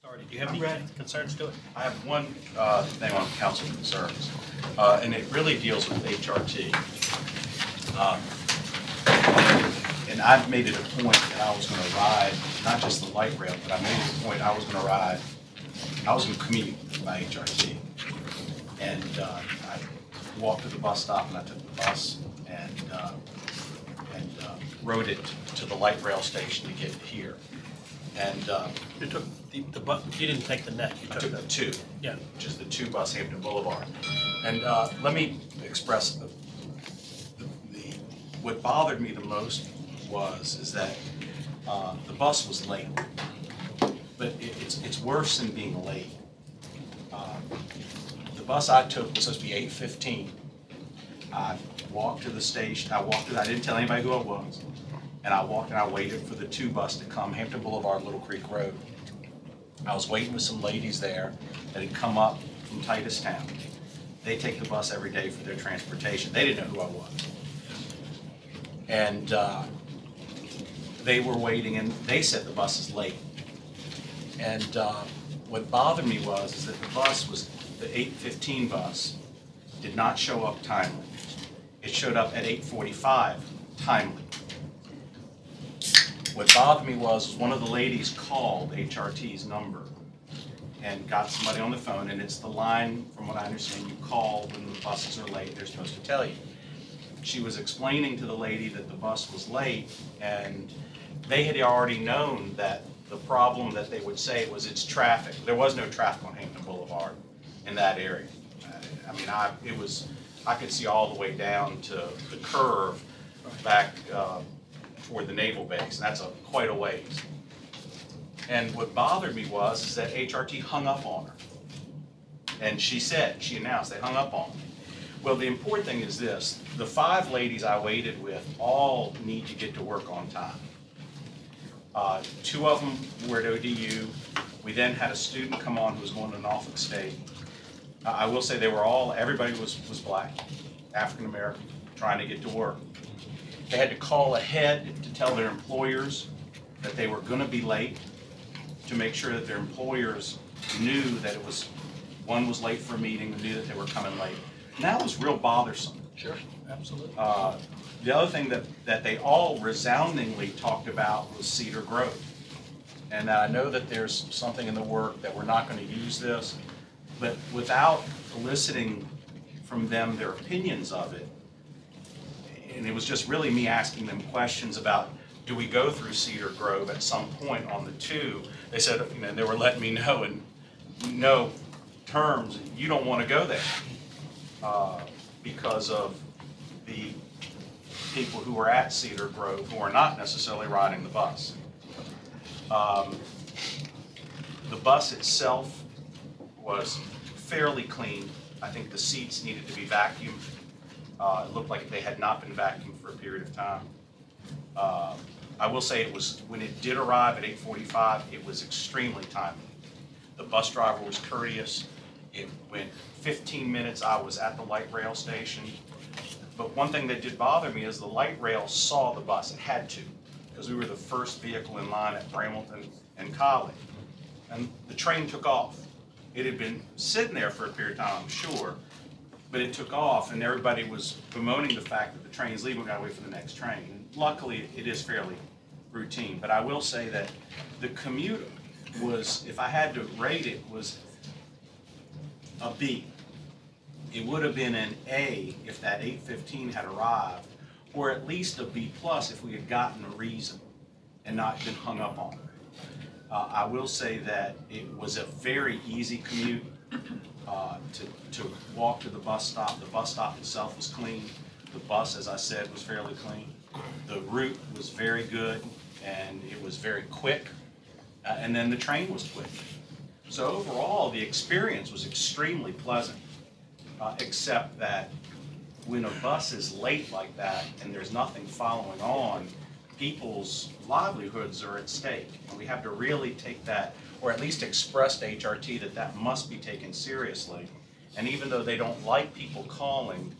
Sorry, do you have any concerns to it? I have one thing on council concerns, and it really deals with HRT. And I've made it a point that I was going to ride, not just the light rail, but I made it a point I was going to ride, I was going to commute by HRT. And I walked to the bus stop and I took the bus and rode it to the light rail station to get here. And You took the bus, you didn't take the net, you I took took the... the 2, Yeah. which is the 2 bus Hampton Boulevard. And let me express what bothered me the most is that the bus was late. But it's worse than being late. The bus I took was supposed to be 8:15. I walked to the station, I didn't tell anybody who I was. And I walked and I waited for the 2 bus to come, Hampton Boulevard, Little Creek Road. I was waiting with some ladies there that had come up from Titustown. They take the bus every day for their transportation. They didn't know who I was. And they were waiting and they said the bus is late. And what bothered me is that the bus was, the 8:15 bus did not show up timely. It showed up at 8:45 timely. What bothered me was one of the ladies called HRT's number and got somebody on the phone, and it's the line, from what I understand, you call when the buses are late, they're supposed to tell you. She was explaining to the lady that the bus was late, and they had already known that the problem that they would say was it's traffic. There was no traffic on Hampton Boulevard in that area. I mean, I could see all the way down to the curve back toward the naval base, and that's quite a ways. And what bothered me is that HRT hung up on her. And she announced they hung up on her. Well, the important thing is this: the 5 ladies I waited with all need to get to work on time. 2 of them were at ODU. We then had a student come on who was going to Norfolk State. I will say everybody was black, African American, trying to get to work. They had to call ahead to tell their employers that they were going to be late, to make sure that their employers knew that one was late for a meeting, knew that they were coming late. And that was real bothersome. Sure, absolutely. The other thing that they all resoundingly talked about was Cedar Grove. And I know that there's something in the work that we're not going to use this, but without eliciting from them their opinions of it, and it was just really me asking them questions about, do we go through Cedar Grove at some point on the 2? They said, they were letting me know in no terms, you don't want to go there because of the people who were at Cedar Grove who are not necessarily riding the bus. The bus itself was fairly clean. I think the seats needed to be vacuumed. It looked like they had not been vacuumed for a period of time. I will say when it did arrive at 8:45, it was extremely timely. The bus driver was courteous. It went 15 minutes, I was at the light rail station. But one thing that did bother me is the light rail saw the bus. It had to, because we were the first vehicle in line at Bramilton and College. And the train took off. It had been sitting there for a period of time, I'm sure, but it took off, and everybody was bemoaning the fact that the train's leaving, we gotta wait for the next train. And luckily, it is fairly routine. But I will say that the commute was, if I had to rate it, was a B. It would have been an A if that 8:15 had arrived, or at least a B plus if we had gotten a reason and not been hung up on. I will say that it was a very easy commute to walk to the bus stop. The bus stop itself was clean. The bus, as I said, was fairly clean. The route was very good, and it was very quick. And then the train was quick. So overall, the experience was extremely pleasant, except that when a bus is late like that and there's nothing following on, people's livelihoods are at stake. And we have to really take that, or at least express to HRT that must be taken seriously. And even though they don't like people calling,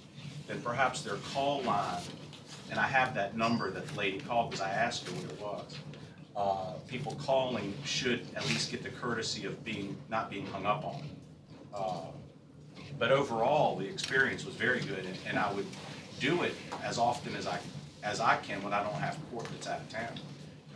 then perhaps their call line, and I have that number that the lady called because I asked her what it was, people calling should at least get the courtesy of not being hung up on. But overall, the experience was very good, and I would do it as often as I can when I don't have court that's out of town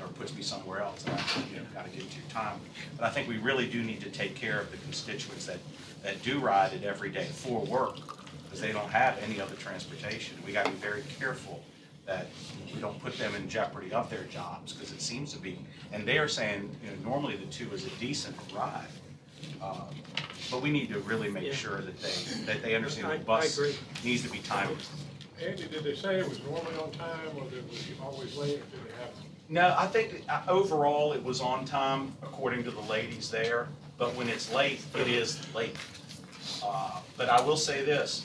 or puts me somewhere else, and I got to give it to your time. But I think we really do need to take care of the constituents that do ride it every day for work, because they don't have any other transportation. We got to be very careful that we don't put them in jeopardy of their jobs, because it seems to be, and they are saying, normally the 2 is a decent ride. But we need to really make sure that they understand the bus needs to be timed. Andy, did they say it was normally on time, or was it always late, or did they have? No, I think overall it was on time, according to the ladies there, but when it's late, it is late. But I will say this,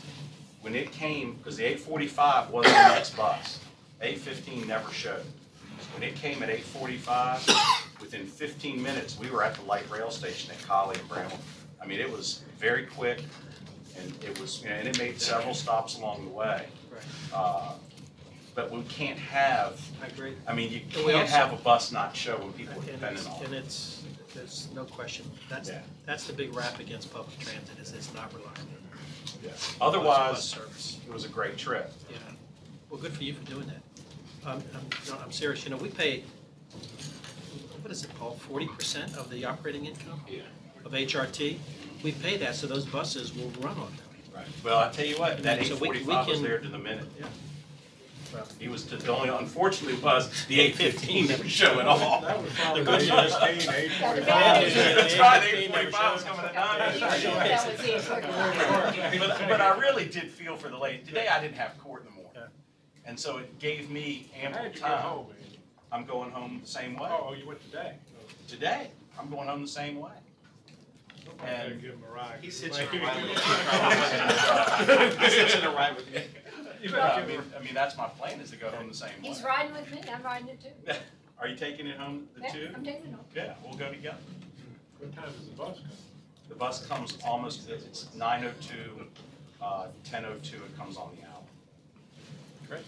when it came, because the 8:45 wasn't the next bus, 8:15 never showed. When it came at 8:45, within 15 minutes, we were at the light rail station at Collie and Bramble. I mean, it was very quick, and it was, and it made several stops along the way. But we can't have, I agree. I mean, you And we can't also- have a bus not show when people are And dependent on and it. there's no question, that's, Yeah. that's the big rap against public transit, is it's not reliable. Yeah. Bus Otherwise, service, it was a great trip. yeah. Well, good for you for doing that. I'm serious, we pay, what is it, Paul, 40% of the operating income of HRT? We pay that, so those buses will run on them. Right. Well, I tell you what, that So we 8:45 was can- there to the minute. Yeah. Well, He was, the only, unfortunately was the 8:15 that was showing off. That was probably The good the news- 8:45. That's right, 8:45 was coming at 9. That was it. But I really did feel for the lady. Today I didn't have court in the morning. Yeah. And so it gave me How ample did you get time. home, Andy? I'm going home the same way. Oh, you went today? Today, I'm going home the same way. I And- better give him a ride. He sits in a ride with me. He sits in a ride with me. I mean, that's my plan, is to go home the same way. He's riding with me, I'm riding it too. Are you taking it home, the Yeah, 2? I'm taking it home. Yeah, we'll go together. What time does the bus come? The bus comes almost, it's 9:02, 10:02, it comes on the hour. Great.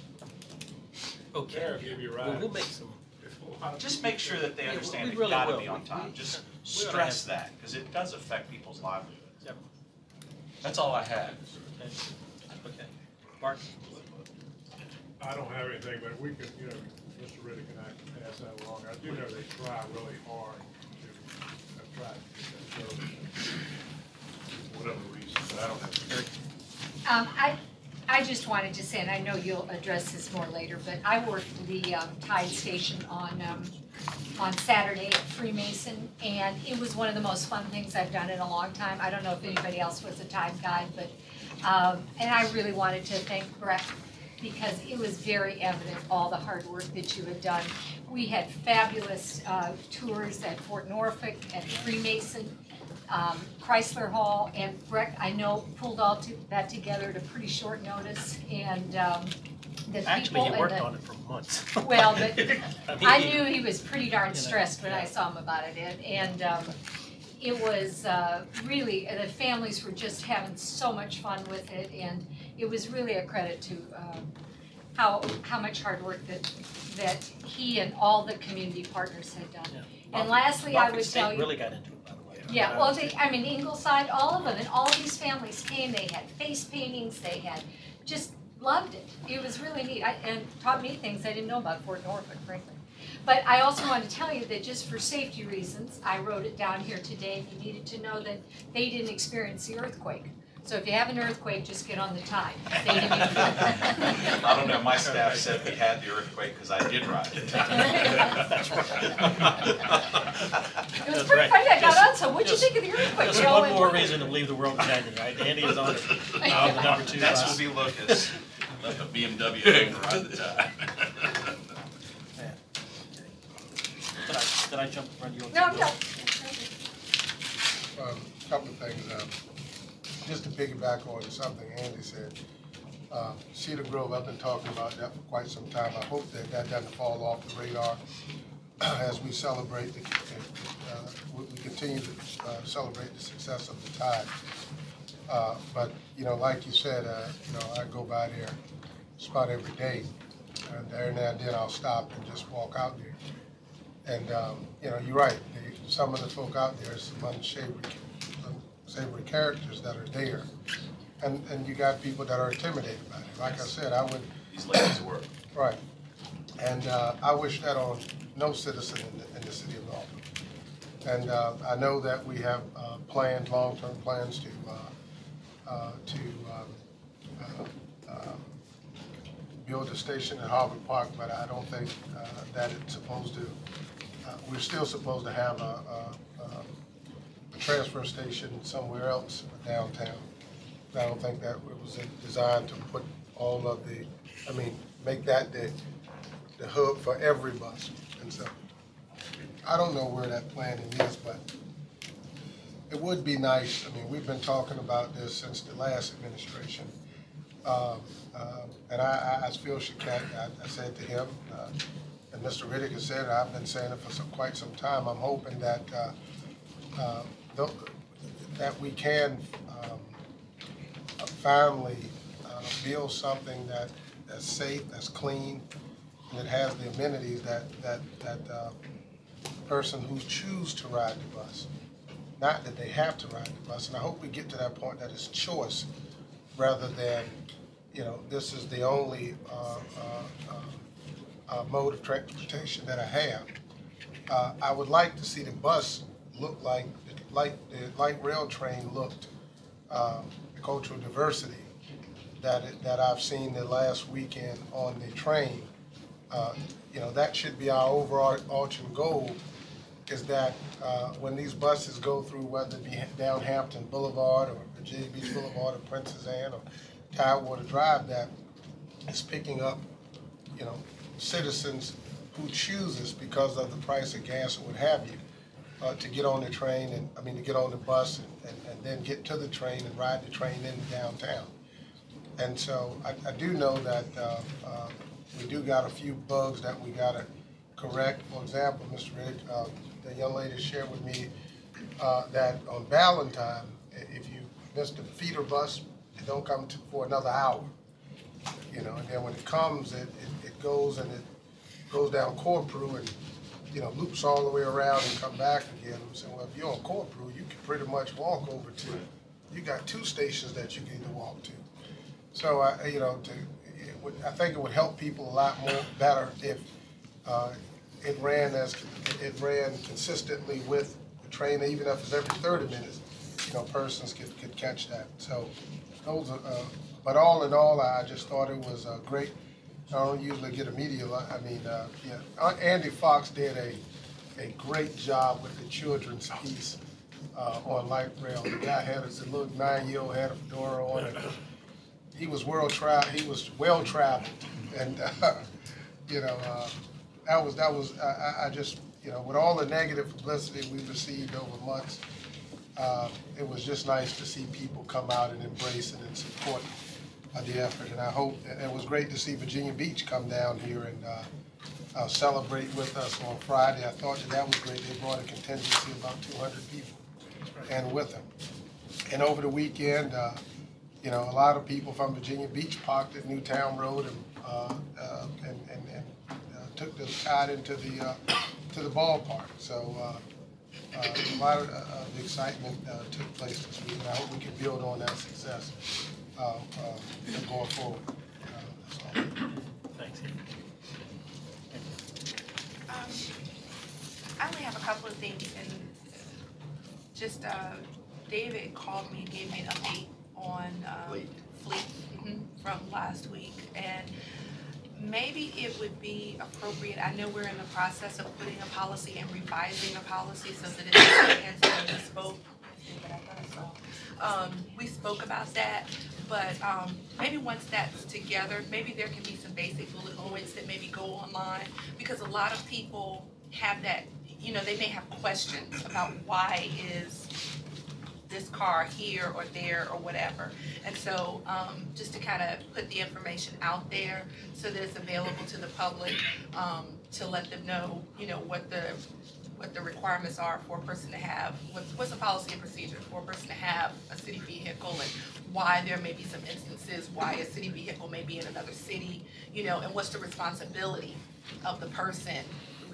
Okay. There, give you a Well, ride. we'll make some, Just make sure that they Yeah, understand we they've really gotta will. be on time. We- Just we oughta stress have- that, because it does affect people's livelihoods. Yep. That's all I had. okay. Mark? I don't have anything, but we could, Mr. Riddick and I can pass that along. I do know they try really hard to try to get that service, for whatever reason, but I don't have. I just wanted to say, and I know you'll address this more later, but I worked the Tide Station on Saturday at Freemason, and it was one of the most fun things I've done in a long time. I don't know if anybody else was a Tide guide, but, and I really wanted to thank Brett, because it was very evident all the hard work that you had done. We had fabulous tours at Fort Norfolk, at Freemason, Chrysler Hall, and Breck, I know, pulled all that together at a pretty short notice, and the people Actually, he and worked the. on it for months. Well, but mean, I he- knew he was pretty darn stressed when I saw him about it, and it was really, the families were just having so much fun with it, and it was really a credit to how much hard work that he and all the community partners had done. Yeah. And lastly, I Norfolk would State tell you. really got into it, by the way. Yeah, well, Ingleside, all of them, and all these families came, they had face paintings, they had, just loved it. It was really neat, and taught me things I didn't know about Fort Norfolk, frankly. But I also want to tell you that just for safety reasons, I wrote it down here today, you needed to know that they didn't experience the earthquake. So if you have an earthquake, just get on the Tide. They didn't. I don't know, my staff said we had the earthquake because I did ride it. That's right. It was That's pretty right. funny, I got Just- on, so what'd you think of the earthquake? Just We all one went, more "What?" reason to leave the world pending, right? Andy is on it. The number 2 Next bus. will be Lucas. Let the BMW hang ride the tide. Yeah. Did I jump in front of you? No, no. Couple of things, just to piggyback on something Andy said. Cedar Grove, I've been talking about that for quite some time. I hope that doesn't fall off the radar as we celebrate, we continue to celebrate the success of the Tide. But, like you said, I go by there just about every day. And every now and then I'll stop and just walk out there. And, you know, you're right, some of the folk out there, some unsavory characters that are there. And you got people that are intimidated by it. Like I said, I would, These ladies were. right. And I wish that on no citizen in the city of Norfolk. And I know that we have plans, long-term plans to build a station in Harvard Park, but I don't think that it's supposed to, we're still supposed to have a transfer station somewhere else downtown. I don't think that it was designed to put all of the, make that the hub for every bus. And so, I don't know where that planning is, but it would be nice. I mean, we've been talking about this since the last administration. And I feel I said to him, and Mr. Riddick has said it, I've been saying it for quite some time. I'm hoping that that we can finally build something that's safe, that's clean, and that has the amenities that person who choose to ride the bus, not that they have to ride the bus. And I hope we get to that point that it's choice rather than, you know, this is the only mode of transportation that I have. I would like to see the bus look like the light rail train looked, cultural diversity that I've seen the last weekend on the train. You know, that should be our overarching goal, is that when these buses go through, whether it be down Hampton Boulevard or Virginia Beach Boulevard or Princess Anne or Tidewater Drive, that is picking up, you know, citizens who chooses because of the price of gas or what have you, to get on the train and to get on the bus and then get to the train and ride the train into downtown. And so I do know that we do got a few bugs that we got to correct. For example, Mr. Riddick, the young lady shared with me that on Valentine, if you miss the feeder bus, it don't come for another hour. You know, and then when it comes, it goes and it goes down Corporew and, you know, loops all the way around and come back again. We said, well, if you're on Corporew, you can pretty much walk over to, you got two stations that you can either walk to. So, you know, I think it would help people a lot more better if it ran consistently with the train, even if it's every 30 minutes, you know, persons could catch that. So those are, but all in all, I just thought it was great. I don't usually get a media, yeah. Andy Fox did a great job with the children's piece on light rail. The guy had a little 9-year-old had a fedora on it. He was well traveled, and you know, I just, you know, with all the negative publicity we received over months, it was just nice to see people come out and embrace it and support the effort. And I hope, and it was great to see Virginia Beach come down here and celebrate with us on Friday. I thought that was great. They brought a contingency of about 200 people and with them. And over the weekend, you know, a lot of people from Virginia Beach parked at Newtown Road and took the tide into the ballpark. So a lot of the excitement took place this week, and I hope we can build on that success going forward. Thanks. I only have a couple of things, and just David called me and gave me an update on Fleet from last week, and maybe it would be appropriate. I know we're in the process of putting a policy and revising a policy so that it's and we spoke about that, but maybe once that's together, maybe there can be some basic bullet points that maybe go online, because a lot of people have that, you know, they may have questions about why is this car here or there or whatever. And so just to kind of put the information out there so that it's available to the public, to let them know, you know, what the requirements are for a person to have, what's the policy and procedure for a person to have a city vehicle, and why there may be some instances why a city vehicle may be in another city, you know, and what's the responsibility of the person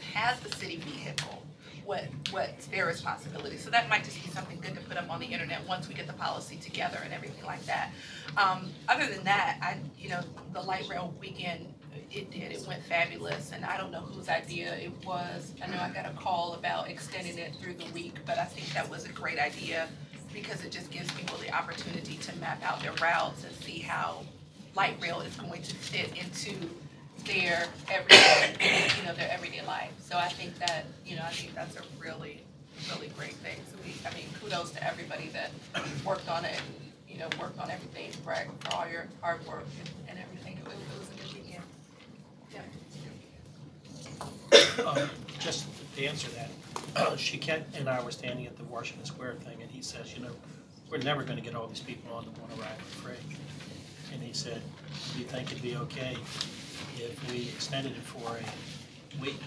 has the city vehicle, what's their responsibility. So that might just be something good to put up on the internet once we get the policy together and everything like that. Other than that, the light rail weekend, it went fabulous, and I don't know whose idea it was. I know I got a call about extending it through the week, but I think that was a great idea because it just gives people the opportunity to map out their routes and see how light rail is going to fit into their everyday life. So I think that, I think that's a really, really great thing. So kudos to everybody that worked on it, and, worked on everything, Greg, for all your hard work and everything. It was a good weekend. Yeah. Just to answer that, Chiquette and I were standing at the Washington Square thing, and he says, we're never gonna get all these people on to want to ride for free. And he said, do you think it'd be okay if we extended it for a week?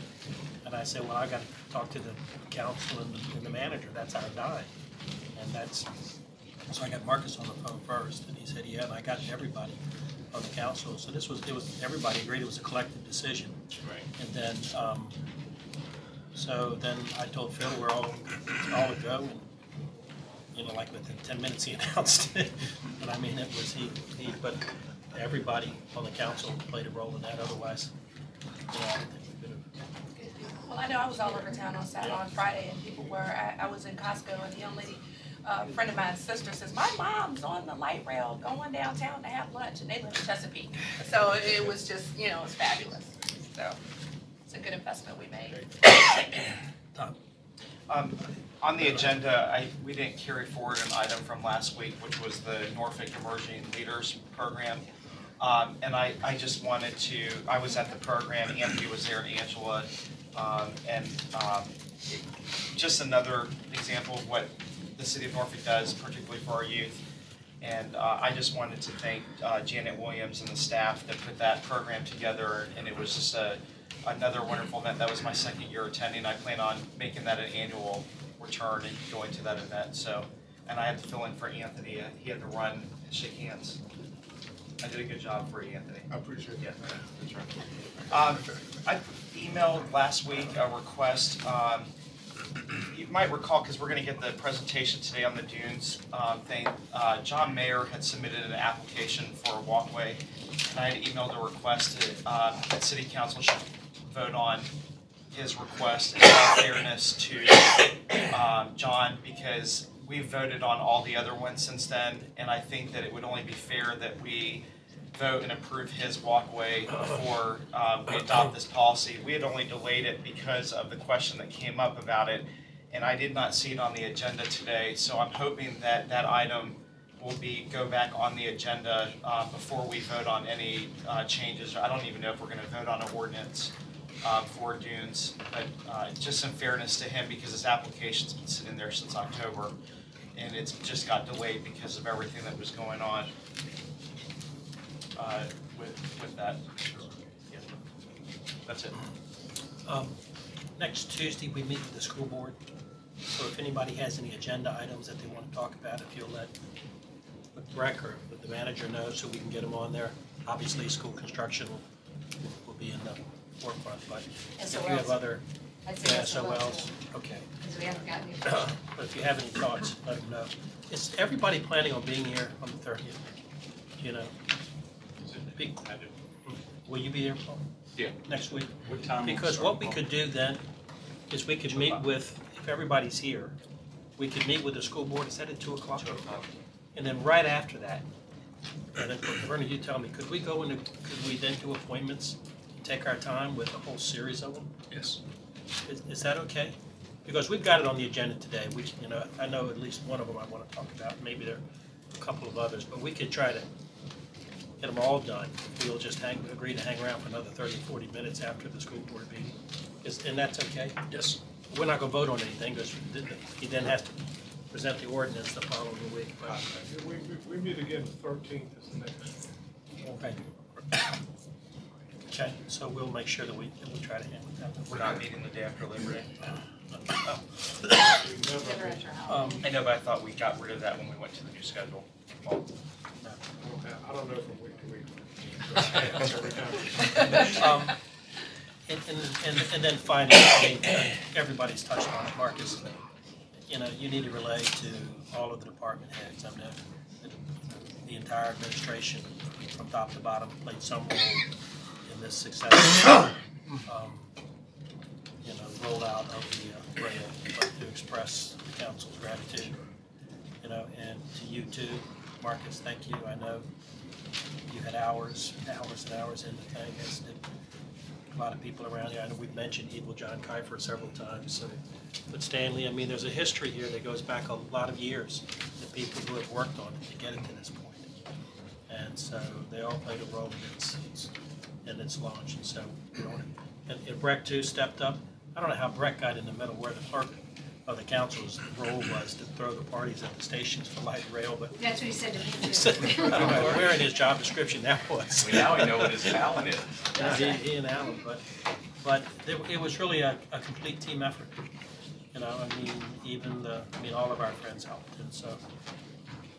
And I said, well, I gotta talk to the council and the manager, that's our dime. And so I got Marcus on the phone first, and he said, yeah, and I got everybody on the council. So everybody agreed it was a collective decision. Right. And then, so then I told Phil we're all to go, and like within 10 minutes he announced it. But I mean, it was but everybody on the council played a role in that. Otherwise, I don't think we could have. Well, I know I was all over town on Friday, and people were. I was in Costco, and the young lady, a friend of mine's sister, says, my mom's on the light rail going downtown to have lunch, and they live in Chesapeake. So it was just, it was fabulous. So it's a good investment we made. Tom. On the agenda, we didn't carry forward an item from last week, which was the Norfolk Emerging Leaders Program. And I just wanted to, I was at the program, Anthony was there, and Angela, just another example of what the city of Norfolk does, particularly for our youth. And I just wanted to thank Janet Williams and the staff that put that program together, and it was just another wonderful event. That was my second year attending. I plan on making that an annual return and going to that event. So, and I had to fill in for Anthony. He had to run and shake hands. I did a good job for you, Anthony. I appreciate that. Yeah, that's right. I emailed last week a request. You might recall, because we're going to get the presentation today on the dunes thing. John Mayer had submitted an application for a walkway, and I had emailed a request that City Council should vote on his request in all fairness to John, because we've voted on all the other ones since then, and I think that it would only be fair that we vote and approve his walkway before we adopt this policy. We had only delayed it because of the question that came up about it, and I did not see it on the agenda today, so I'm hoping that that item will go back on the agenda before we vote on any changes. I don't even know if we're going to vote on an ordinance for dunes, but just in fairness to him, because his application's been sitting there since October, and it's just got delayed because of everything that was going on with that. Yeah. That's it. Next Tuesday, we meet with the school board. So if anybody has any agenda items that they want to talk about, if you'll let Breck or the manager know so we can get them on there. Obviously, school construction will be in the forefront, but if you have other SOLs, okay. Because we haven't gotten it. But if you have any thoughts, let them know. Is everybody planning on being here on the 30th? Will you be here, Paul? Yeah. Next week? What time? Because what we could do then is we could meet with, if everybody's here, we could meet with the school board, is that at 2 o'clock? 2 o'clock. And then right after that, and then Vernon, you tell me, could we then do appointments, take our time with a whole series of them? Yes. Is that okay? Because we've got it on the agenda today. I know at least one of them I want to talk about. Maybe there are a couple of others, but we could try to get them all done. We'll just agree to hang around for another 30 or 40 minutes after the school board meeting. And that's okay? Yes. We're not going to vote on anything because he then has to present the ordinance the following week. We meet again the 13th is the next. Okay. Okay, so we'll make sure that we try to handle that. We're not meeting the day after Labor Day. Dinner at your house. I know, but I thought we got rid of that when we went to the new schedule. Well, I don't know from week to week. Every time. And then finally, I mean, everybody's touched on it, Marcus, but, you know, you need to relay to all of the department heads. I mean, the entire administration, from top to bottom, played some role in this successful, you know, rollout of the rail, but to express the council's gratitude, you know, and to you too, Marcus, thank you. I know you had hours and hours in the thing, as did a lot of people around here. I know we've mentioned Evil John Kiefer several times, so, but Stanley, I mean, there's a history here that goes back a lot of years, the people who have worked on it to get it to this point. And so they all played a role in its launch, and so, you know, and Breck too stepped up. I don't know how Breck got in the middle where the clerk of the council's role was to throw the parties at the stations for light rail, but That's what he said to me he too. said, I don't know where in his job description that was. Now we know what his talent is. Yeah, he and Alan, but it was really a complete team effort. You know, I mean, all of our friends helped, and so,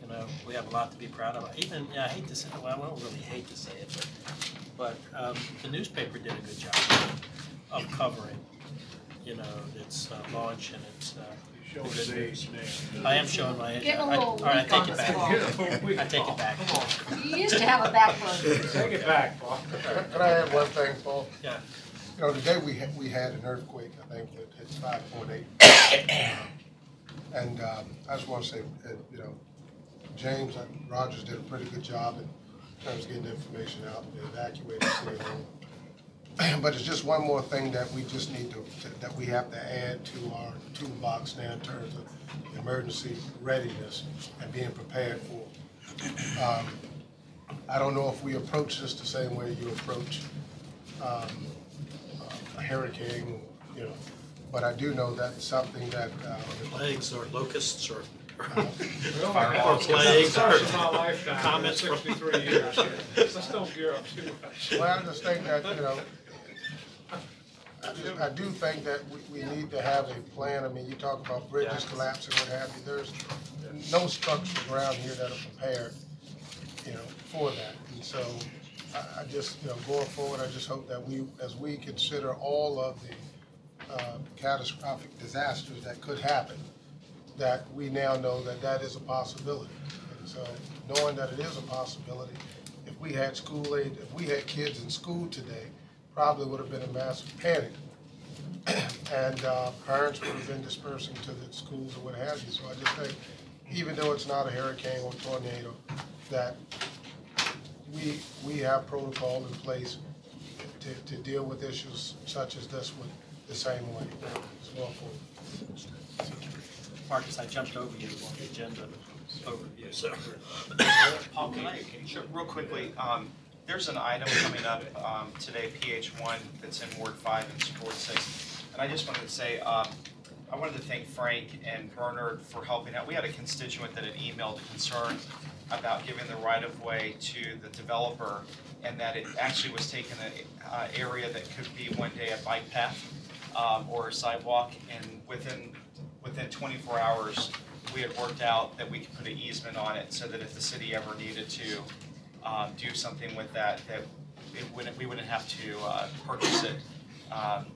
you know, we have a lot to be proud of. Even, I hate to say, well, I don't really hate to say it, but the newspaper did a good job of covering, you know, its launch and its Showing his age now. I am showing my age. Getting a All little right, I weak take on it the back. ball. I take it back. You used to have a backbone. Take it back, Paul. Can I add one thing, Paul? Yeah. You know, today we had an earthquake, I think, that hit 5.8. And I just want to say, you know, James Rogers did a pretty good job in terms of getting the information out and evacuating City Hall. But it's just one more thing that we just need that we have to add to our toolbox now in terms of emergency readiness and being prepared for. I don't know if we approach this the same way you approach a hurricane, you know, but I do know that's something that Plagues or locusts or Well, plagues or in my lifetime, comments from- 63 years. Let's don't gear up too much. well, I just think that, you know, I do think that we need to have a plan. I mean, you talk about bridges collapsing, what have you. There's no structures around here that are prepared, you know, for that. And so I just, you know, going forward, I just hope that as we consider all of the catastrophic disasters that could happen, that we now know that that is a possibility. And so knowing that it is a possibility, if we had kids in school today, probably would have been a massive panic. And parents would have been dispersing to the schools or what have you. So I just think, even though it's not a hurricane or tornado, that we have protocol in place to deal with issues such as this one the same way. It's well forward. Marcus, I jumped over you on the agenda overview, so. Paul, can I, real quickly, there's an item coming up today, PH1, that's in Ward 5 and Ward 6. And I just wanted to say, I wanted to thank Frank and Bernard for helping out. We had a constituent that had emailed a concern about giving the right-of-way to the developer, and that it actually was taking an area that could be one day a bike path or a sidewalk, and within 24 hours, we had worked out that we could put an easement on it so that if the city ever needed to do something with that we wouldn't have to purchase it. And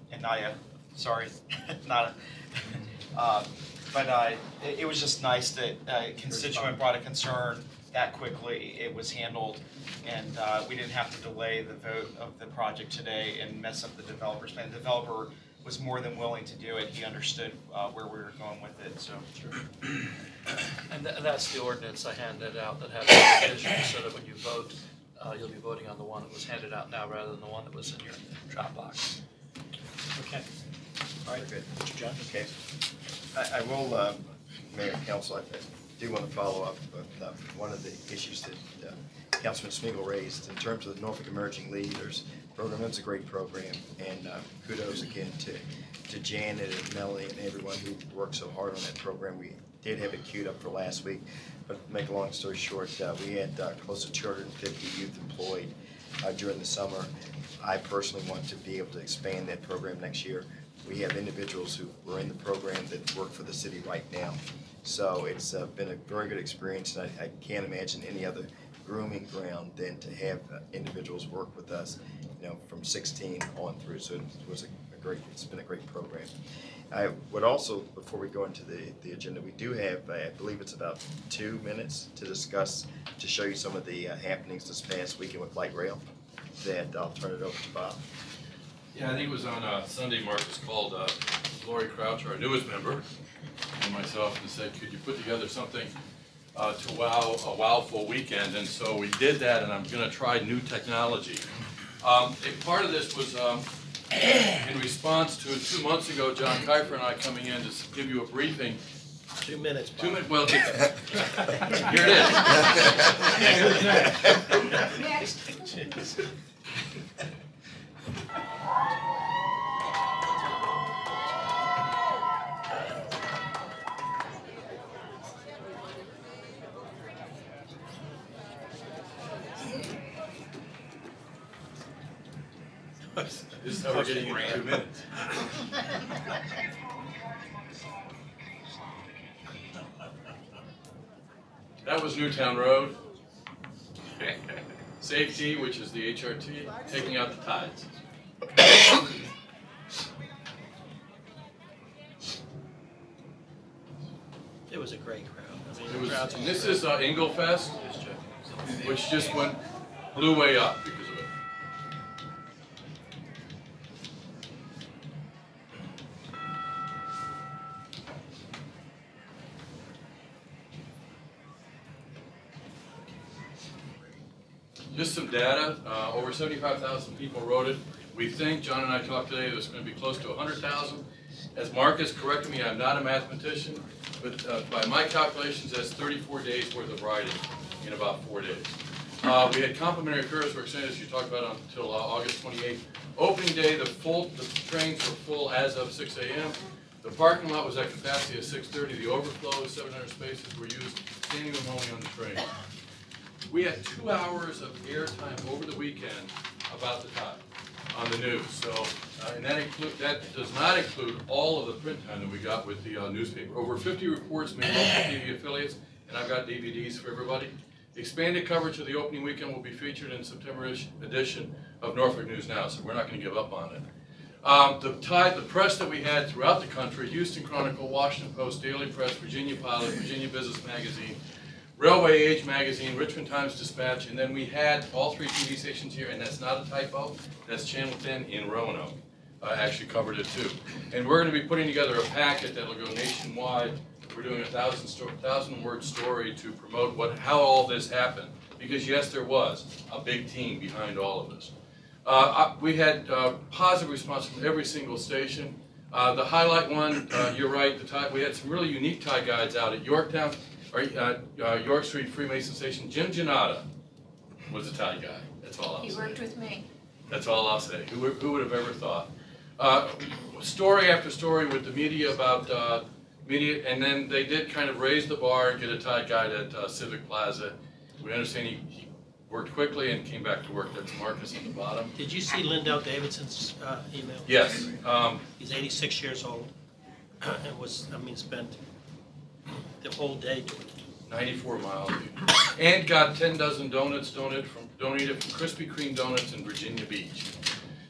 it was just nice that a constituent brought a concern that quickly. It was handled, and we didn't have to delay the vote of the project today and mess up the developer's plan. The developer was more than willing to do it. He understood where we were going with it, so. And that's the ordinance I handed out that has the provision, so that when you vote, you'll be voting on the one that was handed out now rather than the one that was in your drop box. Okay. All right, good. Mr. Jones? Okay. I will, Mayor and Council, I do want to follow up with one of the issues that Councilman Smeagol raised in terms of the Norfolk Emerging Leaders program. That's a great program, and kudos again to Janet and Melanie and everyone who worked so hard on that program. We did have it queued up for last week, but to make a long story short, we had close to 250 youth employed during the summer. I personally want to be able to expand that program next year. We have individuals who were in the program that work for the city right now. So it's been a very good experience, and I can't imagine any other grooming ground than to have individuals work with us, from 16 on through. So it was it's been a great program. I would also, before we go into the agenda, we do have, I believe it's about 2 minutes to show you some of the happenings this past weekend with light rail. That I'll turn it over to Bob. Yeah, I think it was on Sunday. Marcus called Lori Crouch, our newest member, and myself, and said, could you put together something to wow a wowful weekend? And so we did that, and I'm going to try new technology. A part of this was in response to 2 months ago, John Kiefer and I coming in to give you a briefing. 2 minutes, Bob. 2 minutes, well, here it is. Next. This is how we're getting in 2 minutes. That was Newtown Road. Safety, which is the HRT, taking out the tides. It was a great crowd. I mean, It was, crowds and this is Inglefest, which just blew way up because of it. Just some data, over 75,000 people rode it. We think, John and I talked today, there's going to be close to 100,000. As Marcus corrected me, I'm not a mathematician, but by my calculations, that's 34 days worth of riding in about 4 days. We had complimentary fares for extended, you talked about, until August 28th. Opening day, the trains were full as of 6 a.m. The parking lot was at capacity at 6:30. The overflow, 700 spaces were used standing room only on the train. We had 2 hours of airtime over the weekend about the tide on the news. So, and that does not include all of the print time that we got with the newspaper. Over 50 reports made local TV affiliates, and I've got DVDs for everybody. Expanded coverage of the opening weekend will be featured in September-ish edition of Norfolk News Now, so we're not going to give up on it. The press that we had throughout the country, Houston Chronicle, Washington Post, Daily Press, Virginia Pilot, Virginia Business Magazine, Railway Age Magazine, Richmond Times-Dispatch, and then we had all 3 TV stations here, and that's not a typo, that's Channel 10 in Roanoke. Actually covered it too. And we're going to be putting together a packet that will go nationwide. We're doing a 1,000-word story to promote how all this happened, because yes, there was a big team behind all of this. We had positive response from every single station. The highlight one, you're right, we had some really unique tie guides out at Yorktown, York Street Freemason Station. Jim Giannata was a tie guy. That's all I'll say. He worked with me. That's all I'll say. Who would have ever thought? Story after story with the media about media, and then they did kind of raise the bar and get a tie guide at Civic Plaza. We understand he worked quickly and came back to work. That's Marcus at the bottom. Did you see Lindell Davidson's email? Yes. He's 86 years old and spent the whole day doing it. 94 miles. And got 10 dozen donuts donated from Krispy Kreme Donuts in Virginia Beach.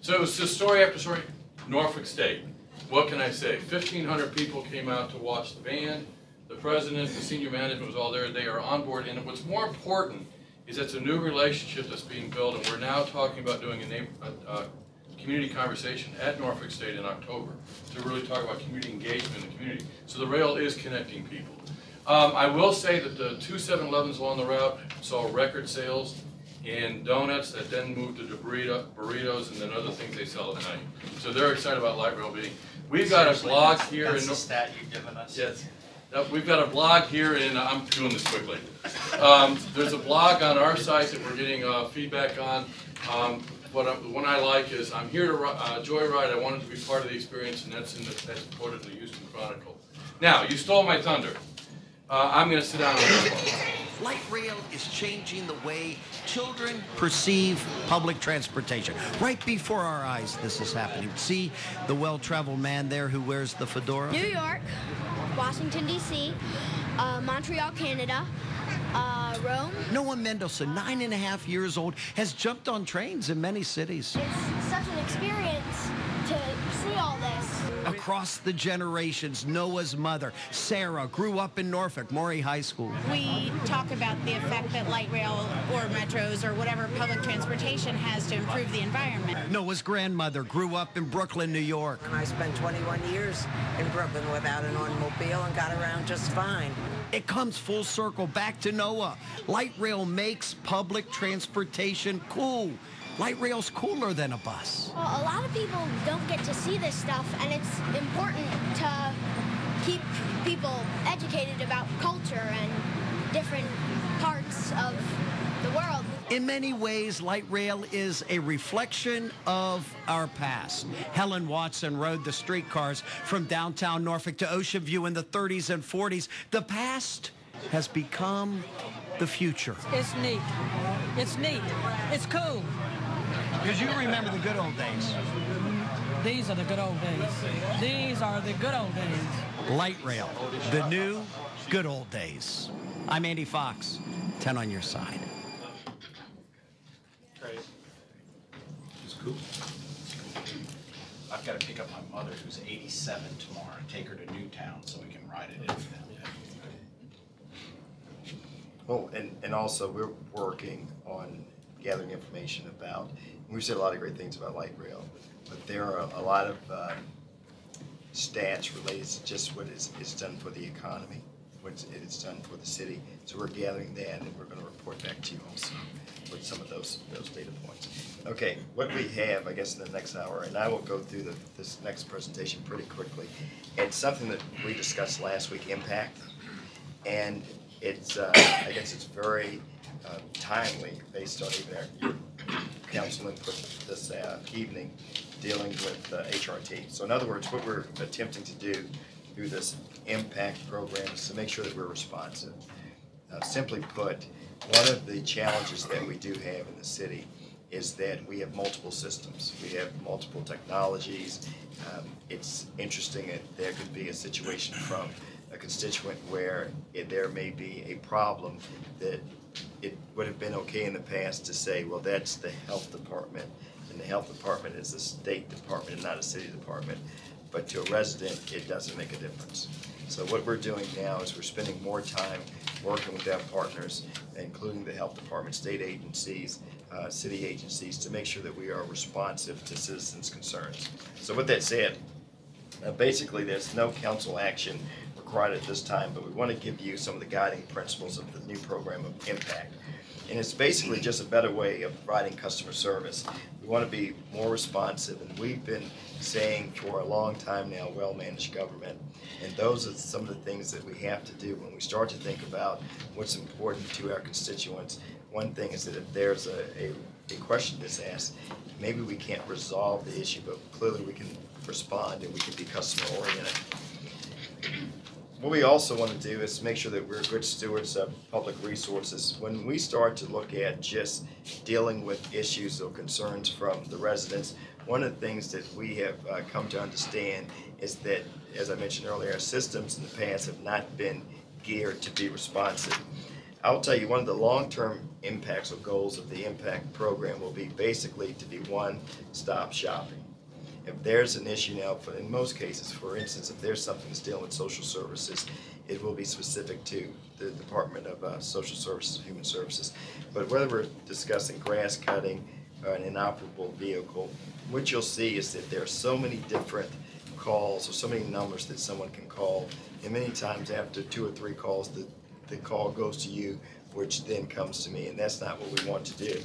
So it was just story after story. Norfolk State. What can I say? 1,500 people came out to watch the band. The president, the senior management was all there. They are on board. And what's more important is it's a new relationship that's being built, and we're now talking about doing a community conversation at Norfolk State in October to really talk about community engagement in the community. So the rail is connecting people. I will say that the 2 7-Elevens along the route saw record sales in donuts that then moved to burritos and then other things they sell at night. So they're excited about light rail being. We've got a blog here. That's the stat you've given us? Yes. We've got a blog here, and I'm doing this quickly. There's a blog on our site that we're getting feedback on. The one I like is, I'm here to joyride, I wanted to be part of the experience, and that's quoted in the Houston Chronicle. Now, you stole my thunder. I'm going to sit down on this one. Light rail is changing the way children perceive public transportation. Right before our eyes, this is happening. See the well-traveled man there who wears the fedora? New York, Washington, D.C., Montreal, Canada, Rome. Noah Mendelson, 9.5 years old, has jumped on trains in many cities. It's such an experience to see all this. Across the generations, Noah's mother, Sarah, grew up in Norfolk, Maury High School. We talk about the effect that light rail or metros or whatever public transportation has to improve the environment. Noah's grandmother grew up in Brooklyn, New York. I spent 21 years in Brooklyn without an automobile and got around just fine. It comes full circle back to Noah. Light rail makes public transportation cool. Light rail's cooler than a bus. Well, a lot of people don't get to see this stuff, and it's important to keep people educated about culture and different parts of the world. In many ways, light rail is a reflection of our past. Helen Watson rode the streetcars from downtown Norfolk to Ocean View in the 30s and 40s. The past has become the future. It's neat. It's neat. It's cool. Because you remember the good old days. These are the good old days. These are the good old days. Light rail, the new good old days. I'm Andy Fox, 10 on your side. Great. It's cool. I've got to pick up my mother, who's 87 tomorrow, and take her to Newtown so we can ride it in with them. Well, and also we're working on gathering information about, we've said a lot of great things about light rail, but there are a lot of stats related to just what is done for the economy, what it's done for the city. So we're gathering that, and we're going to report back to you also with some of those data points. Okay, what we have, I guess, in the next hour, and I will go through this next presentation pretty quickly. It's something that we discussed last week, impact, and it's I guess it's very timely based on even our council input this evening dealing with HRT. So in other words, what we're attempting to do through this impact program is to make sure that we're responsive. Simply put, one of the challenges that we do have in the city is that we have multiple systems. We have multiple technologies. It's interesting that there could be a situation from a constituent where there may be a problem that it would have been okay in the past to say, well, that's the health department, and the health department is a state department and not a city department. But to a resident, it doesn't make a difference. So what we're doing now is we're spending more time working with our partners, including the health department, state agencies, city agencies, to make sure that we are responsive to citizens' concerns. So with that said, basically there's no council action required at this time, but we want to give you some of the guiding principles of the new program of Impact. And it's basically just a better way of providing customer service. We want to be more responsive, and we've been saying for a long time now, well-managed government. And those are some of the things that we have to do when we start to think about what's important to our constituents. One thing is that if there's a question that's asked, maybe we can't resolve the issue, but clearly we can respond and we can be customer-oriented. What we also want to do is make sure that we're good stewards of public resources. When we start to look at just dealing with issues or concerns from the residents, one of the things that we have come to understand is that, as I mentioned earlier, our systems in the past have not been geared to be responsive. I'll tell you, one of the long-term impacts or goals of the Impact program will be basically to be one-stop shopping. If there's an issue now, in most cases, for instance, if there's something that's dealing with social services, it will be specific to the Department of Social Services, Human Services. But whether we're discussing grass cutting or an inoperable vehicle, what you'll see is that there are so many different calls or so many numbers that someone can call, and many times after 2 or 3 calls, the call goes to you, which then comes to me, and that's not what we want to do.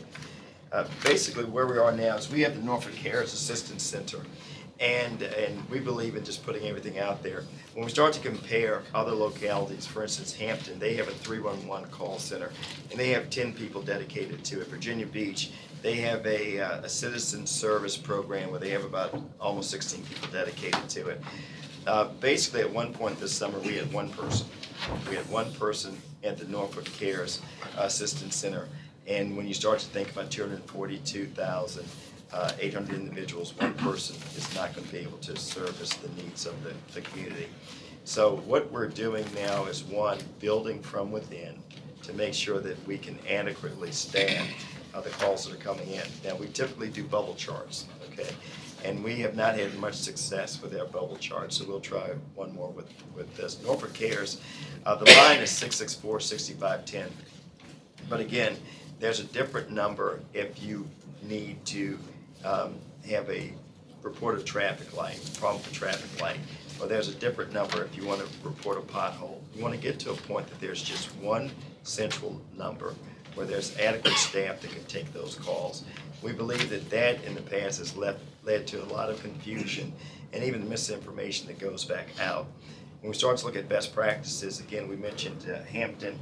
Basically, where we are now is we have the Norfolk Cares Assistance Center, and we believe in just putting everything out there. When we start to compare other localities, for instance, Hampton, they have a 311 call center, and they have 10 people dedicated to it. Virginia Beach, they have a citizen service program where they have about almost 16 people dedicated to it. Basically, at one point this summer, we had one person. We had one person at the Norfolk Cares Assistance Center. And when you start to think about 242,800 individuals, one person is not going to be able to service the needs of the community. So what we're doing now is, one, building from within, to make sure that we can adequately staff the calls that are coming in. Now, we typically do bubble charts, okay? And we have not had much success with our bubble chart, so we'll try one more with this. Norfolk Cares, the line is 664-6510. But again, there's a different number if you need to have a reported traffic light, problem for traffic light, or there's a different number if you want to report a pothole. You want to get to a point that there's just one central number where there's adequate staff that can take those calls. We believe that in the past has led to a lot of confusion and even misinformation that goes back out. When we start to look at best practices, again, we mentioned Hampton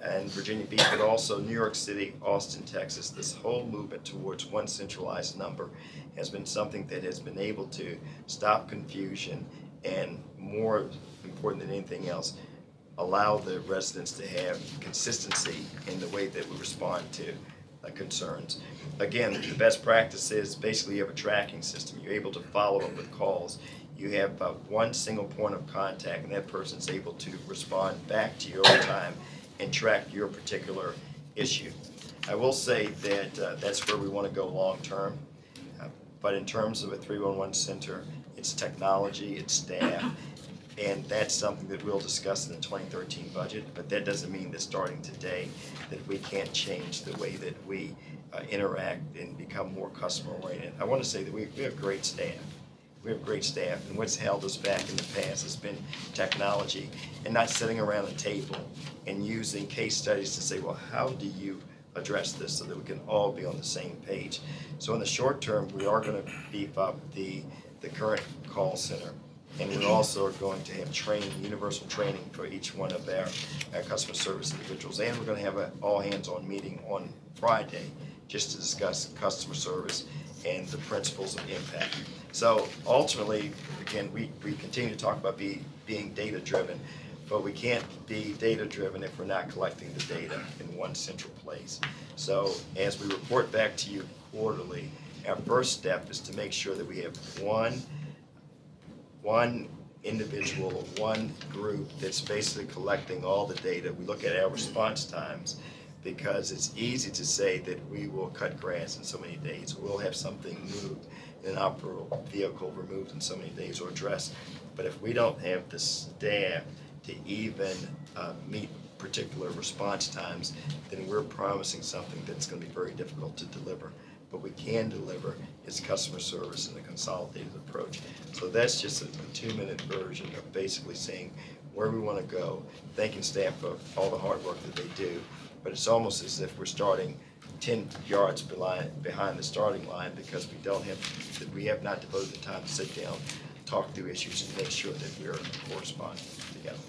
and Virginia Beach, but also New York City, Austin, Texas. This whole movement towards one centralized number has been something that has been able to stop confusion and, more important than anything else, allow the residents to have consistency in the way that we respond to concerns. Again, the best practice is basically you have a tracking system. You're able to follow up with calls. You have one single point of contact, and that person's able to respond back to you over time and track your particular issue. I will say that that's where we want to go long term, but in terms of a 311 center, it's technology, it's staff, and that's something that we'll discuss in the 2013 budget, but that doesn't mean that starting today that we can't change the way that we interact and become more customer oriented. I want to say that we have great staff. We have great staff, and what's held us back in the past has been technology and not sitting around a table and using case studies to say, well, how do you address this so that we can all be on the same page? So in the short term, we are going to beef up the current call center, and we also are going to have training, universal training for each one of our customer service individuals, and we're going to have an all-hands-on meeting on Friday just to discuss customer service and the principles of impact. So ultimately, again, we continue to talk about being data-driven, but we can't be data-driven if we're not collecting the data in one central place. So as we report back to you quarterly, our first step is to make sure that we have one individual or one group that's basically collecting all the data. We look at our response times because it's easy to say that we will cut grass in so many days. We'll have something moved, an operable vehicle removed in so many days or addressed. But if we don't have the staff to even meet particular response times, then we're promising something that's going to be very difficult to deliver. What we can deliver is customer service in a consolidated approach. So that's just a 2-minute version of basically saying where we want to go, thanking staff for all the hard work that they do. But it's almost as if we're starting 10 yards behind the starting line because we have not devoted the time to sit down, talk through issues, and make sure that we're corresponding together.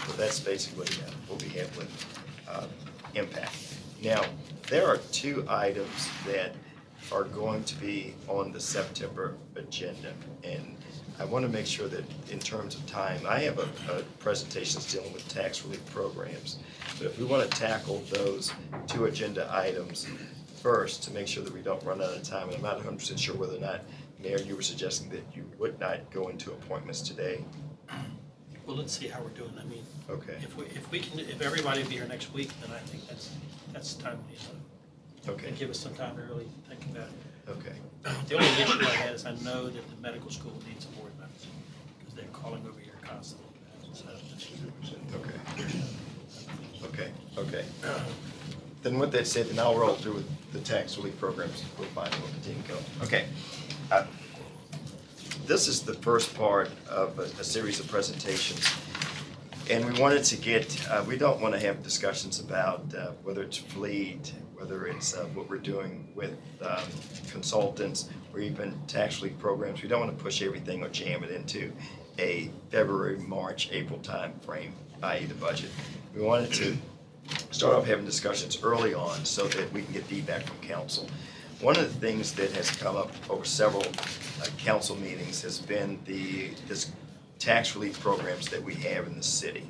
So that's basically what we have with impact. Now, there are 2 items that are going to be on the September agenda, and I want to make sure that in terms of time, I have a presentation that's dealing with tax relief programs, but if we want to tackle those 2 agenda items first to make sure that we don't run out of time, and I'm not 100% sure whether or not, Mayor, you were suggesting that you would not go into appointments today. Well, let's see how we're doing. I mean, okay. If everybody will be here next week, then I think that's timely enough. Okay. And give us some time to really think about it. Okay. The only issue I had is I know that the medical school needs a board member because they're calling over here constantly. So, Okay. Then with that said, then I'll roll through with the tax relief programs. We'll find we'll continue going. Okay. This is the first part of a series of presentations, and we wanted to get, we don't want to have discussions about whether it's fleet, whether it's what we're doing with consultants, or even tax relief programs. We don't want to push everything or jam it into a February, March, April time frame, i.e. the budget. We wanted to start off having discussions early on so that we can get feedback from council. One of the things that has come up over several council meetings has been this tax relief programs that we have in the city.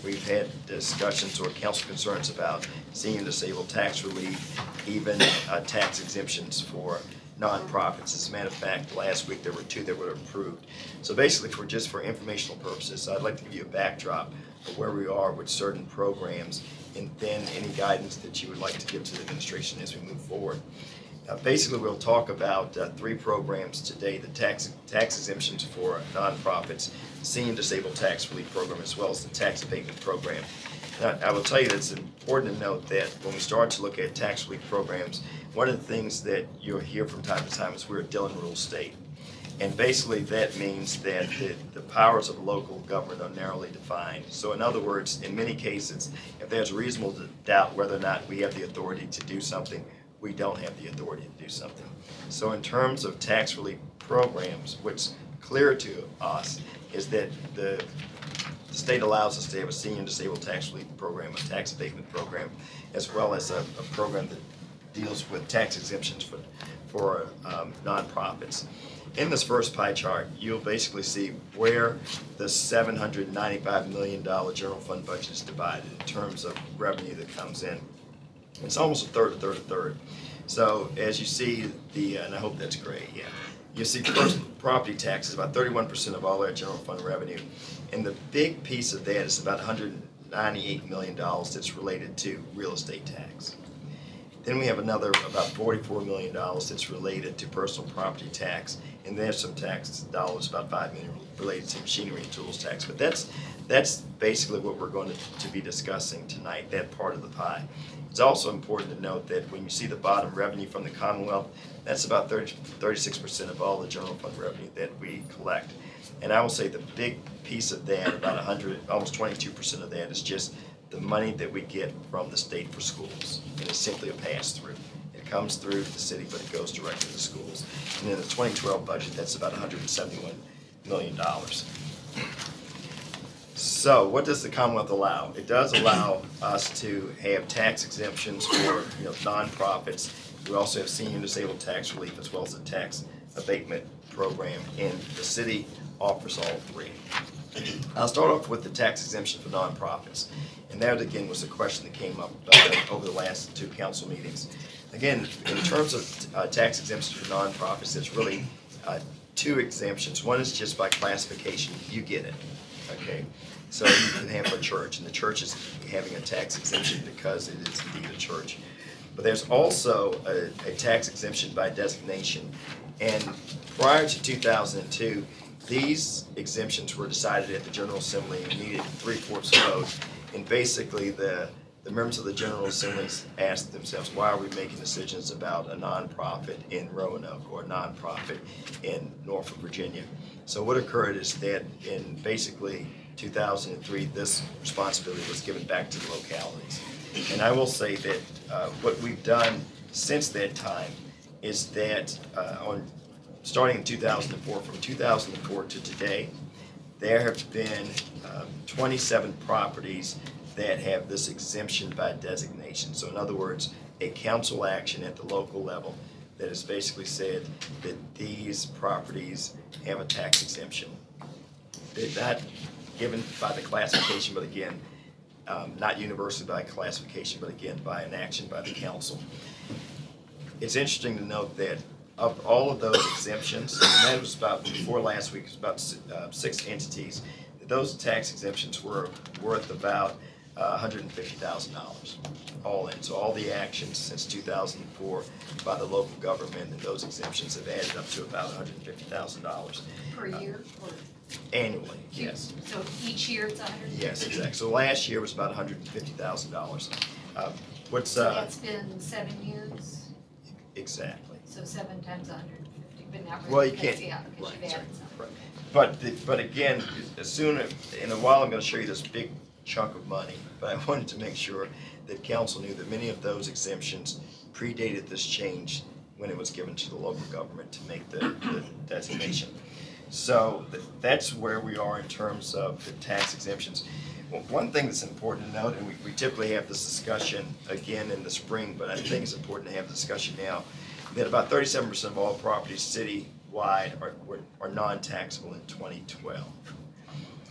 We've had discussions or council concerns about senior disabled tax relief, even tax exemptions for nonprofits. As a matter of fact, last week there were 2 that were approved. So basically, for informational purposes, I'd like to give you a backdrop where we are with certain programs, and then any guidance that you would like to give to the administration as we move forward. Basically, we'll talk about 3 programs today: the tax exemptions for nonprofits, the Senior Disabled Tax Relief Program, as well as the tax abatement program. Now, I will tell you that it's important to note that when we start to look at tax relief programs, one of the things that you'll hear from time to time is we're a Dillon Rule state. And basically that means that the powers of local government are narrowly defined. So in other words, in many cases, if there's reasonable doubt whether or not we have the authority to do something, we don't have the authority to do something. So in terms of tax relief programs, what's clear to us is that the state allows us to have a senior disabled tax relief program, a tax abatement program, as well as a program that deals with tax exemptions for nonprofits. In this first pie chart, you'll basically see where the $795 million general fund budget is divided in terms of revenue that comes in. It's almost a third, a third, a third. So as you see, and I hope that's great, yeah. You see personal property taxes, about 31% of all our general fund revenue. And the big piece of that is about $198 million that's related to real estate tax. Then we have another about $44 million that's related to personal property tax. And there's some tax dollars, about $5 million related to machinery and tools tax. But that's basically what we're going to be discussing tonight, that part of the pie. It's also important to note that when you see the bottom, revenue from the Commonwealth, that's about 36% of all the general fund revenue that we collect. And I will say the big piece of that, about almost 22% of that, is just the money that we get from the state for schools. And it's simply a pass-through. It comes through the city, but it goes directly to the schools. And in the 2012 budget, that's about $171 million. So what does the Commonwealth allow? It does allow us to have tax exemptions for nonprofits. We also have senior disabled tax relief as well as a tax abatement program, and the city offers all 3. I'll start off with the tax exemption for nonprofits. And that, again, was a question that came up over the last 2 council meetings. Again, in terms of tax exemptions for nonprofits, there's really 2 exemptions. One is just by classification. You get it, okay? So you can have a church, and the church is having a tax exemption because it is indeed a church. But there's also a tax exemption by designation. And prior to 2002, these exemptions were decided at the General Assembly and needed 3/4 vote. And basically, the members of the General Assembly asked themselves, why are we making decisions about a nonprofit in Roanoke or a nonprofit in Norfolk, Virginia? So what occurred is that in basically 2003, this responsibility was given back to the localities. And I will say that what we've done since that time is that starting in 2004, from 2004 to today, there have been 27 properties that have this exemption by designation. So in other words, a council action at the local level that has basically said that these properties have a tax exemption. They're not given by the classification, but again, not universally by classification, but again, by an action by the council. It's interesting to note that of all of those exemptions, and that was about, before last week, it was about 6 entities, those tax exemptions were worth about $150,000 all in. So all the actions since 2004 by the local government and those exemptions have added up to about $150,000. Per year or? Annually, yes. So each year it's 100? Yes, exactly. So last year was about $150,000. So that's been 7 years? Exactly. So 7 times 150, but not really. Well, you can't. Yeah, because Right, you've sorry, added some. right. But again, in a while, I'm going to show you this big chunk of money. But I wanted to make sure that council knew that many of those exemptions predated this change when it was given to the local government to make the designation. So that's where we are in terms of the tax exemptions. One thing that's important to note, and we typically have this discussion again in the spring, but I think it's important to have the discussion now, that about 37% of all properties citywide are non-taxable in 2012.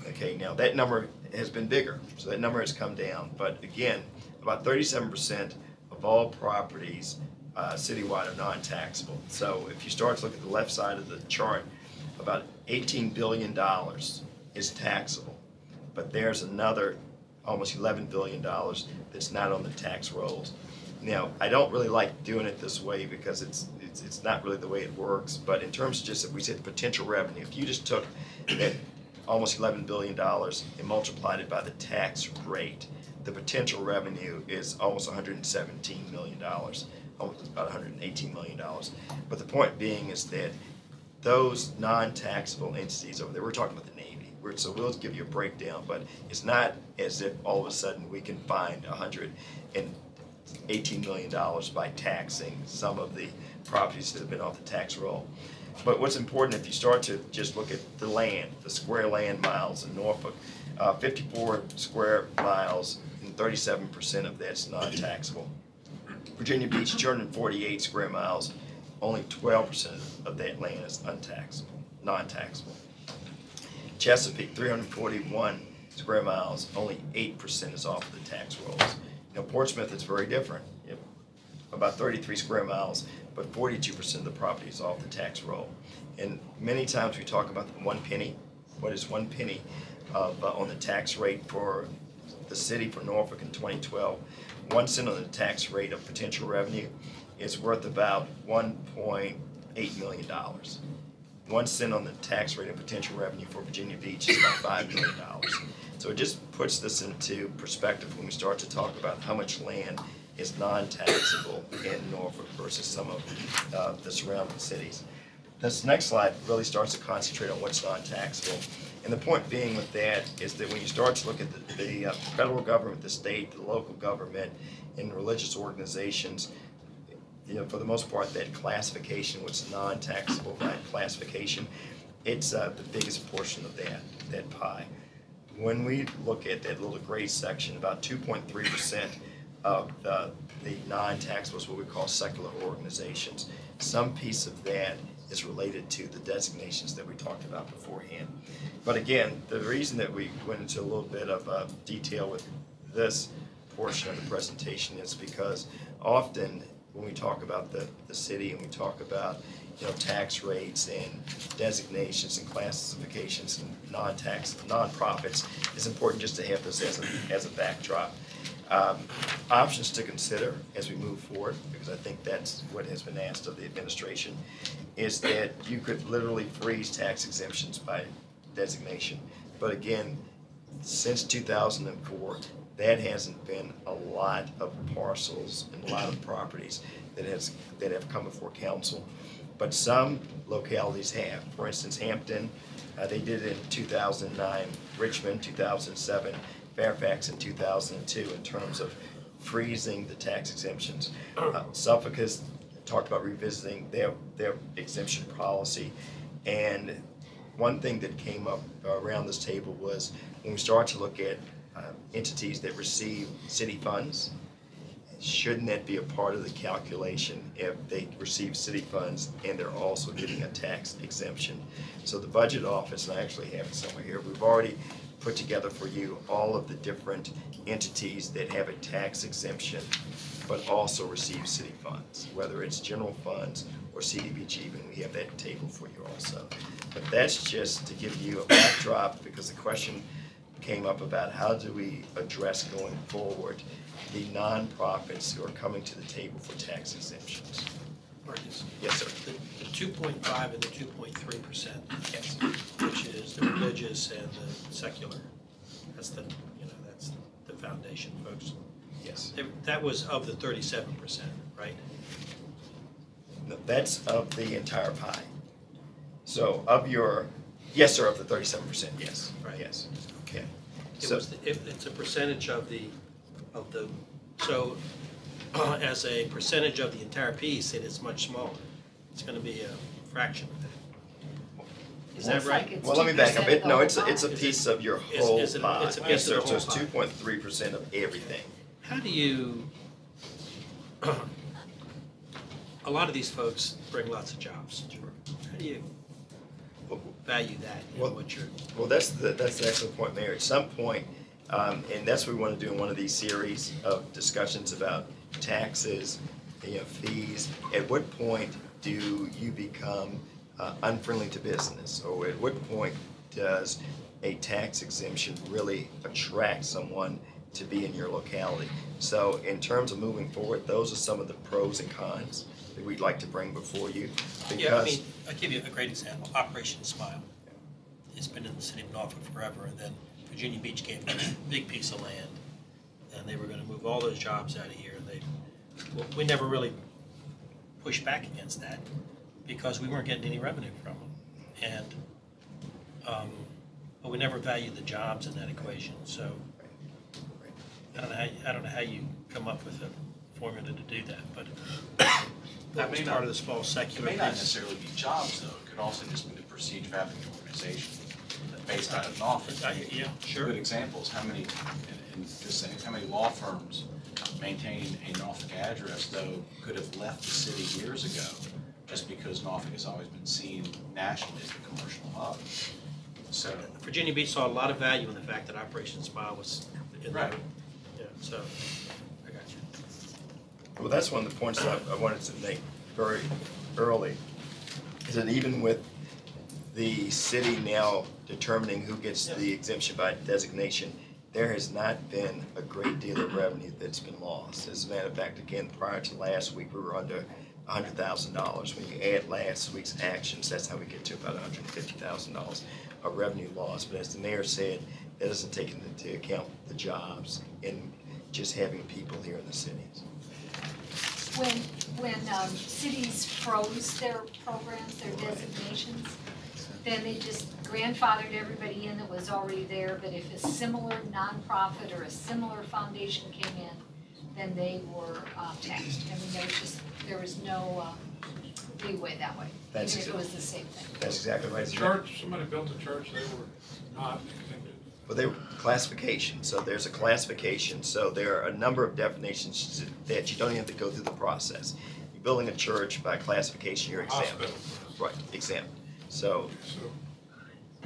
Okay, now that number has been bigger, so that number has come down. But again, about 37% of all properties citywide are non-taxable. So if you start to look at the left side of the chart, about $18 billion is taxable. but there's another almost $11 billion that's not on the tax rolls. Now, I don't really like doing it this way because it's not really the way it works, but in terms of just, if we said potential revenue, if you just took that almost $11 billion and multiplied it by the tax rate, the potential revenue is almost $117 million, almost about $118 million. But the point being is that those non-taxable entities over there, we're talking about the Navy, so we'll give you a breakdown, but it's not as if all of a sudden we can find $118 million by taxing some of the properties that have been off the tax roll. But what's important, if you start to just look at the land, the square land miles in Norfolk, 54 square miles and 37% of that's non-taxable. Virginia Beach, 248 square miles, only 12% of that land is untaxable, non-taxable. Chesapeake, 341 square miles, only 8% is off the tax rolls. Now, Portsmouth is very different. About 33 square miles, but 42% of the property is off the tax roll. And many times we talk about the 1 penny. What is 1 penny of, on the tax rate for the city for Norfolk in 2012? 1 cent on the tax rate of potential revenue is worth about $1.8 million. 1 cent on the tax rate of potential revenue for Virginia Beach is about $5 million. So it just puts this into perspective when we start to talk about how much land is non-taxable in Norfolk versus some of the surrounding cities. This next slide really starts to concentrate on what's non-taxable. And the point being with that is that when you start to look at the federal government, the state, the local government, and religious organizations, for the most part, that classification, what's non-taxable, that classification, it's the biggest portion of that pie. When we look at that little gray section, about 2.3% of the non-taxable is what we call secular organizations. Some piece of that is related to the designations that we talked about beforehand. But again, the reason that we went into a little bit of detail with this portion of the presentation is because often when we talk about the city and we talk about tax rates and designations and classifications and non-profits, it's important just to have this as a backdrop. Options to consider as we move forward, because I think that's what has been asked of the administration, is that you could literally freeze tax exemptions by designation. But again, since 2004, that hasn't been a lot of parcels and a lot of properties that have come before council. But some localities have. For instance, Hampton, they did it in 2009, Richmond 2007, Fairfax in 2002 in terms of freezing the tax exemptions. Suffolk has talked about revisiting their exemption policy. And one thing that came up around this table was when we start to look at entities that receive city funds, shouldn't that be a part of the calculation if they receive city funds and they're also getting a tax exemption? So the budget office, and I actually have it somewhere here, we've already put together for you all of the different entities that have a tax exemption but also receive city funds, whether it's general funds or CDBG, and we have that table for you also. But that's just to give you a backdrop, because the question came up about how do we address going forward the nonprofits who are coming to the table for tax exemptions. Marcus? Yes, sir. The 2.5 and the 2.3%, yes, which is the religious and the secular. That's that's the foundation, folks. Yes. That was of the 37%, right? No, that's of the entire pie. So of your, yes, sir, of the 37%, yes. Right. Yes. Okay. It's a percentage of the, so as a percentage of the entire piece, it is much smaller. It's going to be a fraction of that. Is that right? Well, let me back up. No, it's a piece of your whole pie. It's a piece Yes, sir. of the whole So it's 2.3% of everything. How do you, a lot of these folks bring lots of jobs. How do you value that in what you're? Well, that's the excellent point, Mayor. At some point, and that's what we want to do in one of these series of discussions about taxes, fees. At what point do you become unfriendly to business, or at what point does a tax exemption really attract someone to be in your locality. So in terms of moving forward, those are some of the pros and cons that we'd like to bring before you. Yeah, I Because mean, I'll give you a great example, Operation Smile. It's been in the city of Norfolk forever, and then Virginia Beach gave them a big piece of land, and they were gonna move all those jobs out of here, and well, we never really pushed back against that, because we weren't getting any revenue from them. And, but we never valued the jobs in that equation, so I don't know how you come up with a formula to do that, but that was part of this false It secular may not piece. necessarily be jobs, though. It could also just be the procedure of having an organization based out of Norfolk. Yeah, sure. Good examples, how many, and just saying, how many law firms maintaining a Norfolk address, though, could have left the city years ago, just because Norfolk has always been seen nationally as a commercial hub. So, Virginia Beach saw a lot of value in the fact that Operation Smile was in there. Right. Yeah, so, I got you. well, that's one of the points that I wanted to make very early, is that even with the city now determining who gets the exemption by designation, there has not been a great deal of revenue that's been lost. As a matter of fact, again, prior to last week, we were under $100,000. When you add last week's actions, that's how we get to about $150,000 of revenue loss. But as the mayor said, that doesn't take into account the jobs and just having people here in the cities. When cities froze their programs, their designations, then they just grandfathered everybody in that was already there, but if a similar nonprofit or a similar foundation came in, then they were taxed. I mean, there was no leeway that way, even if it was the same thing. That's exactly right. Church, somebody built a church, they were not exempted. Well, they were classification, so there's a classification, so there are a number of definitions that you don't even have to go through the process. You're building a church by classification, you're exempt. Hospital. Right, exempt. So,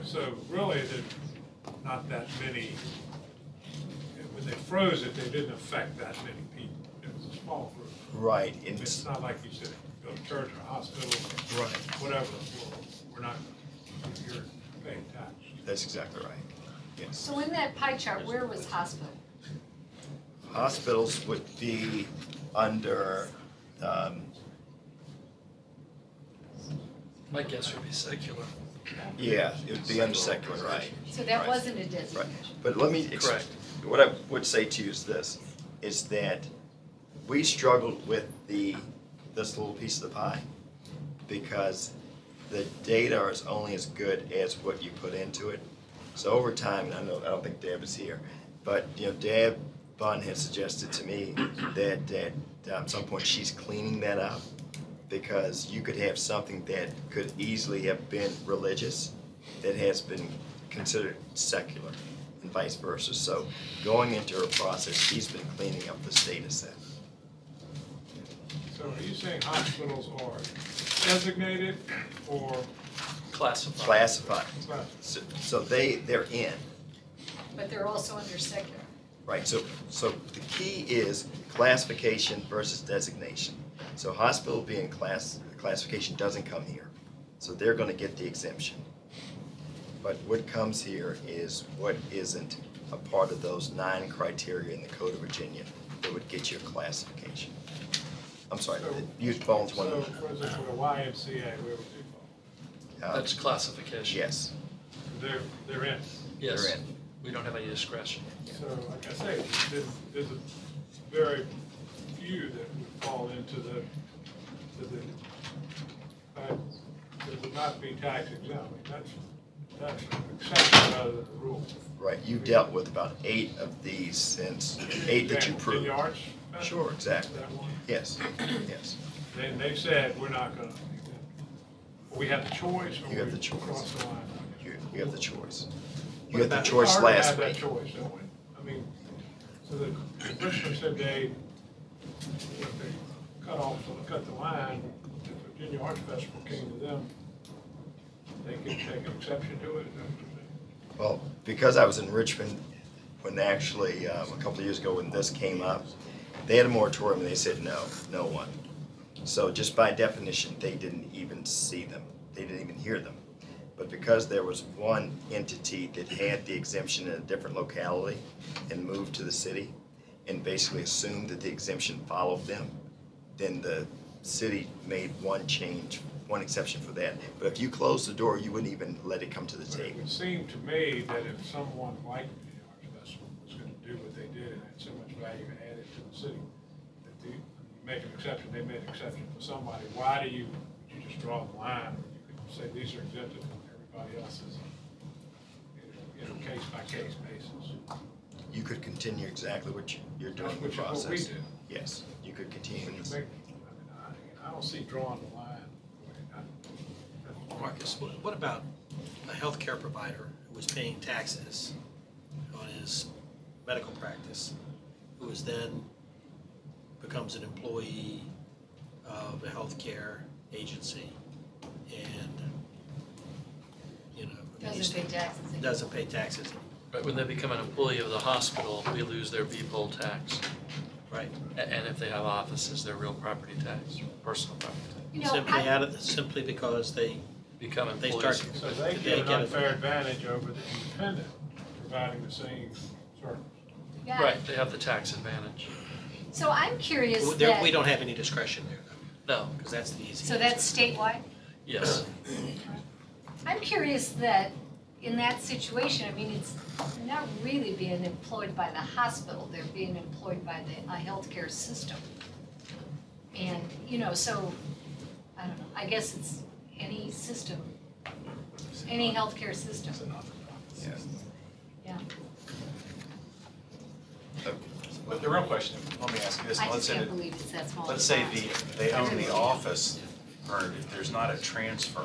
So really, not that many, when they froze it, they didn't affect that many people. It was a small group. right, and It's not like you said, go to church or hospital, Right. whatever, we're not, you're paying tax. that's exactly right, yes. So in that pie chart, where was hospital? Hospitals would be under, My guess would be secular. yeah, it would be under secular, right. So that Right. wasn't a Right, designation. but let me, Correct. what I would say to you is this, is that we struggled with this little piece of the pie because the data is only as good as what you put into it. So over time, and I don't think Deb is here, but Deb Bunn has suggested to me that at some point she's cleaning that up, because you could have something that could easily have been religious that has been considered secular and vice versa. So going into her process, she's been cleaning up this data set. So are you saying hospitals are designated or Classified. Classified. classified? So they're in, But they're also under secular. right? So the key is classification versus designation. So hospital being classification doesn't come here. So they're gonna get the exemption. But what comes here is what isn't a part of those 9 criteria in the Code of Virginia that would get you a classification. I'm sorry, you fall into one So, of them. for instance, with a YMCA, where would they fall? That's classification. Yes, They're in. Yes. they're in. We don't have any discretion. So, like I say, there's a very few that would fall into the would not be tax exempt. That's an exception rather than a rule. Right, you dealt with about 8 of these since, 8 that you proved. Virginia Arts? Sure, exactly. That one? Yes, yes. They said, we're not gonna, we have the choice, or You have we the choice. cross the line. You have the choice. What You had the about- choice we already last have that week. choice, don't we? I mean, so the Richmond said they cut the line, if Virginia Arts Festival came to them, they could take an exception to it, is that what you're saying? Well, because I was in Richmond when actually, a couple of years ago when this came up, they had a moratorium and they said no one. So just by definition, they didn't even see them. They didn't even hear them. But because there was one entity that had the exemption in a different locality and moved to the city and basically assumed that the exemption followed them, then the city made one change, one exception for that. But if you closed the door, you wouldn't even let it come to the But it table. would seem to me that if someone like the Arch Festival was gonna do what they did and had so much value added to the city, that you make an exception, they made an exception for somebody, why do you just draw the line? You could say these are exempted and everybody else is, case by case basis. You could continue exactly what you're doing in the Which is what we process. did. Yes, you could continue. Which make, I don't see drawing the line. Marcus, what about a healthcare provider who was paying taxes on his medical practice, who is then becomes an employee of a healthcare agency and, Doesn't pay taxes. doesn't pay taxes, But when they become an employee of the hospital, we lose their VPOL tax. right? And if they have offices, their real property tax, personal property tax. Simply because they Become They employees. start- So they They get an get it. unfair advantage over the independent, providing the same service. Yeah. Right, they have the tax advantage. So I'm curious There- we that, don't have any discretion there, No, because that's the easy. so that's statewide? yes. I'm curious that in that situation, I mean, it's not really being employed by the hospital, they're being employed by a healthcare system. And, so, I don't know, I guess it's any system, any healthcare system. Yes. Yeah. But the real question, let me ask you this, I let's just say can't that, believe it's that small. let's say they own the office, or if there's not a transfer.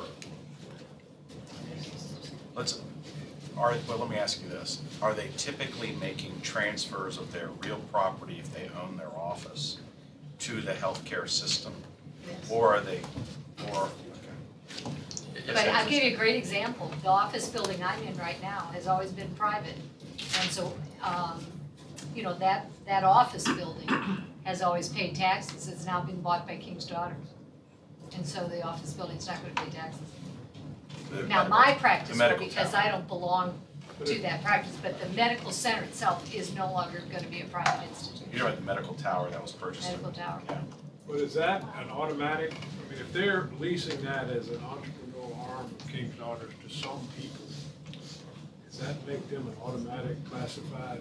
Let me ask you this, are they typically making transfers of their real property if they own their office to the healthcare system? Yes. Or are they, But I'll give you a great example. The office building I'm in right now has always been private. And so, that office building has always paid taxes. It's now been bought by King's Daughters. And so the office building's not gonna pay taxes. the Now, medical- my the practice will, medical because tower? I don't belong to that practice, but the medical center itself is no longer gonna be a private institution. You're right, the medical tower that was purchased. Medical tower. Yeah. But is that an automatic, I mean, if they're leasing that as an entrepreneurial arm of King's Daughters to some people, does that make them an automatic classified?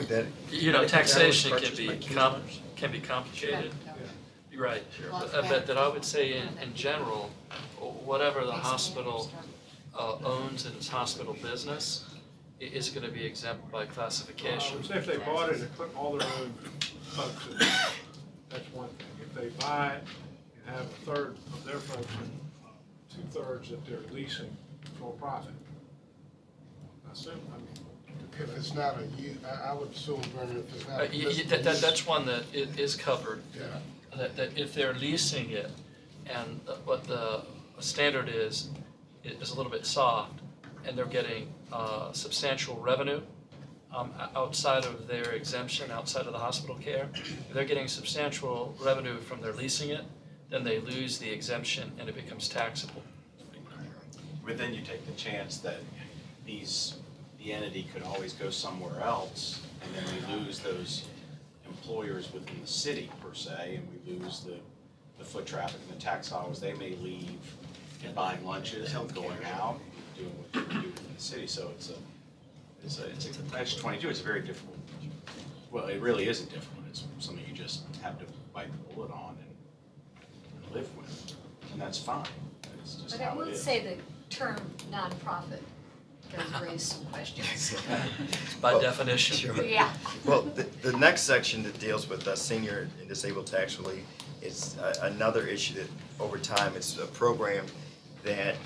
That, Taxation can purchased be, by King's com- Daughters. can be complicated. You're right, Lots but of that I would say in general, whatever the hospital owns in its hospital business is gonna be exempt by classification. Say if they bought it and put all their own folks in it, that's one thing. If they buy it and have a third of their folks and two-thirds that they're leasing for profit. I assume, If it's not I would assume, Vernon, if it's not a listed lease. That's one that is covered. Yeah. That if they're leasing it, and what the standard is a little bit soft, and they're getting substantial revenue outside of their exemption, outside of the hospital care, if they're getting substantial revenue from their leasing it, then they lose the exemption and it becomes taxable. But then you take the chance that the entity could always go somewhere else, and then we lose those employers within the city per se, and we lose the foot traffic and the tax dollars. They may leave and buying lunches and going out, and doing what they do in the city. So it's a catch-22. It's a very difficult. Well, it really isn't difficult. It's something you just have to bite the bullet on and live with, and that's fine. It's just But I how it will is. say the term nonprofit does raise some questions. By definition. Sure. Yeah. Well, the next section that deals with senior and disabled tax relief is another issue that over time, it's a program that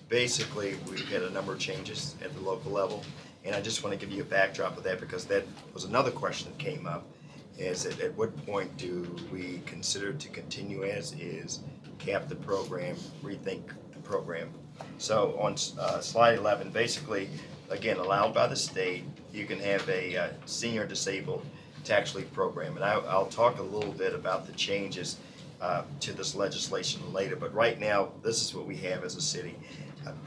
basically we've had a number of changes at the local level. And I just want to give you a backdrop of that because that was another question that came up, is at what point do we consider to continue as is, cap the program, rethink the program? So on slide 11, basically, again, allowed by the state, you can have a senior disabled tax relief program. And I'll talk a little bit about the changes to this legislation later, but right now, this is what we have as a city.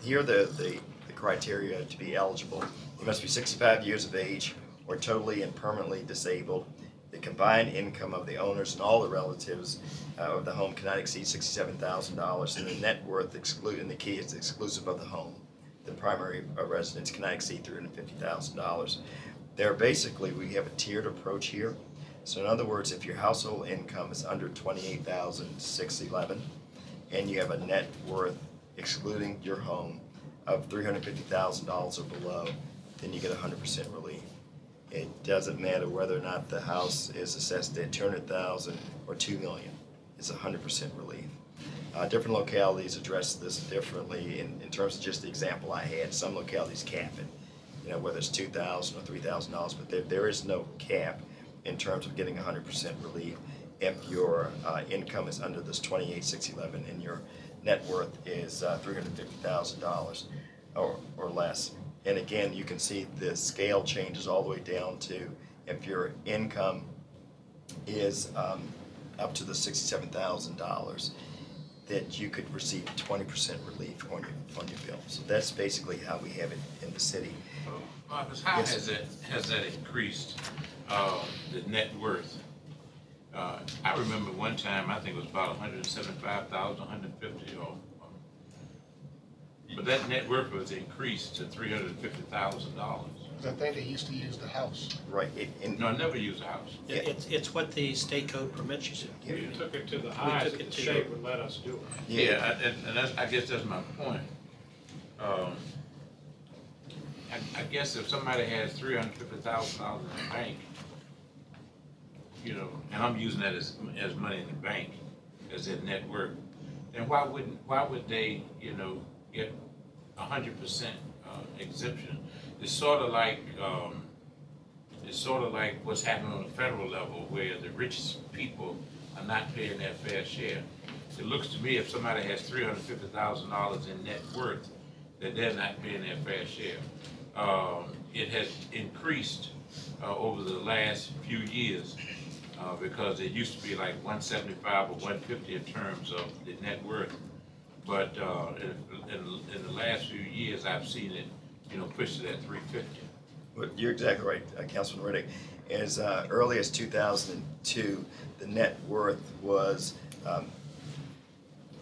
Here are the criteria to be eligible. You must be 65 years of age or totally and permanently disabled. The combined income of the owners and all the relatives of the home cannot exceed $67,000, and the net worth excluding the key is exclusive of the home. The primary residence cannot exceed $350,000. There basically, we have a tiered approach here. So in other words, if your household income is under $28,611 and you have a net worth excluding your home of $350,000 or below, then you get 100% relief. It doesn't matter whether or not the house is assessed at $200,000 or $2 million. It's 100% relief. Different localities address this differently in terms of just the example I had. Some localities cap it, whether it's $2,000 or $3,000, but there is no cap in terms of getting 100% relief if your income is under this $28,611 and your net worth is $350,000 or less. And again, you can see the scale changes all the way down to if your income is up to the $67,000, that you could receive 20% relief on your bill. So that's basically how we have it in the city. Marcus, how has that increased the net worth? I remember one time, I think it was about $175,000, $150,000, but that net worth was increased to $350,000. I think they used to use the house. Right. No, I never used a house. It's what the state code permits you to. We took it to the highest the state would let us do it. Yeah, and that's, I guess that's my point. I guess if somebody has $350,000 in the bank, and I'm using that as money in the bank, as their net worth, then why would they, get 100% exemption? It's sort of like what's happening on the federal level, where the richest people are not paying their fair share. It looks to me if somebody has $350,000 in net worth, that they're not paying their fair share. It has increased over the last few years because it used to be like 175 or 150 in terms of the net worth. But in the last few years, I've seen it, push to that 350. Well, you're exactly right, Councilman Riddick. As early as 2002, the net worth was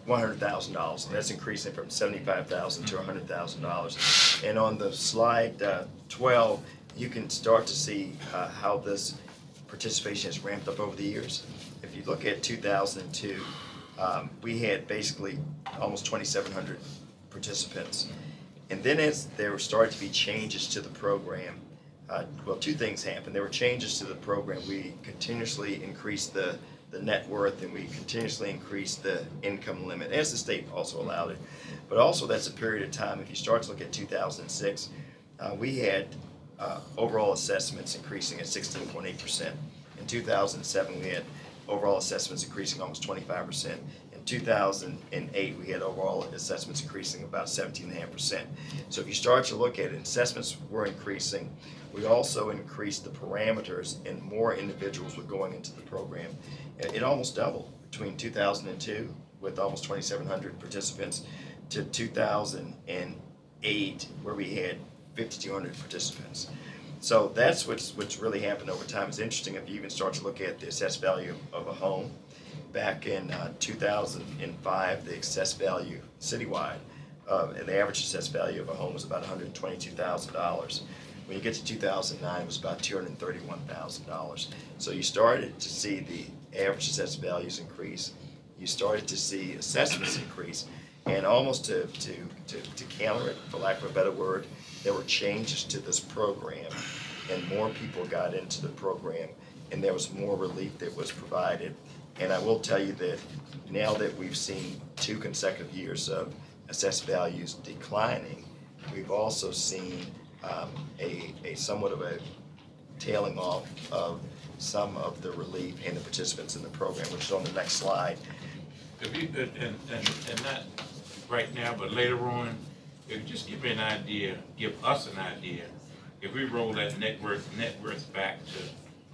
$100,000. That's increasing from $75,000 to $100,000. And on the slide 12, you can start to see how this participation has ramped up over the years. If you look at 2002, we had basically almost 2,700 participants. And then as there started to be changes to the program, well, two things happened. There were changes to the program. We continuously increased the net worth, and we continuously increased the income limit, as the state also allowed it. But also that's a period of time, if you start to look at 2006, we had overall assessments increasing at 16.8%. In 2007, we had overall assessments increasing almost 25%. In 2008, we had overall assessments increasing about 17.5%. So if you start to look at it, assessments were increasing. We also increased the parameters, and more individuals were going into the program. It almost doubled between 2002, with almost 2,700 participants, to 2008, where we had 5,200 participants. So that's what's really happened over time. It's interesting if you even start to look at the assessed value of a home. Back in 2005, the assessed value citywide, and the average assessed value of a home was about $122,000. When you get to 2009, it was about $231,000. So you started to see the average assessed values increase. You started to see assessments increase, and almost to counter it, for lack of a better word, there were changes to this program, and more people got into the program, and there was more relief that was provided. And I will tell you that now that we've seen 2 consecutive years of assessed values declining, we've also seen a somewhat of a tailing off of some of the relief and the participants in the program, which is on the next slide. If you, and not right now, but later on, if you just give me an idea, give us an idea, if we roll that net worth back to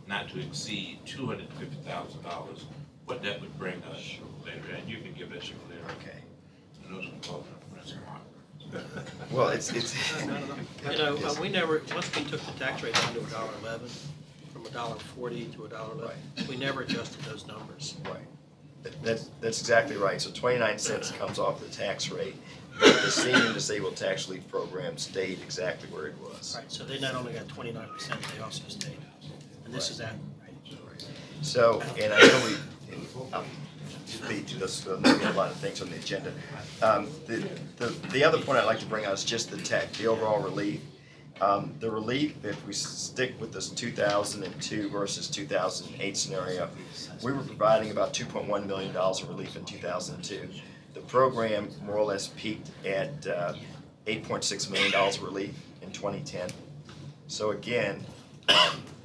not to exceed $250,000, what that would bring us later, and you can give us your clear. Okay. I know some folks are pressing on. Well, it's, You know, we never, once we took the tax rate down to $1.11, from $1.40 to $1.11, we never adjusted those numbers. Right. That's exactly right. So 29 cents comes off the tax rate. The senior and disabled tax relief program stayed exactly where it was. Right, so they not only got 29%, they also stayed. And this is that. So, and I know there's maybe a lot of things on the agenda. The other point I'd like to bring out is just the overall relief. The relief, if we stick with this 2002 versus 2008 scenario, we were providing about $2.1 million of relief in 2002. The program more or less peaked at $8.6 million of relief in 2010. So again,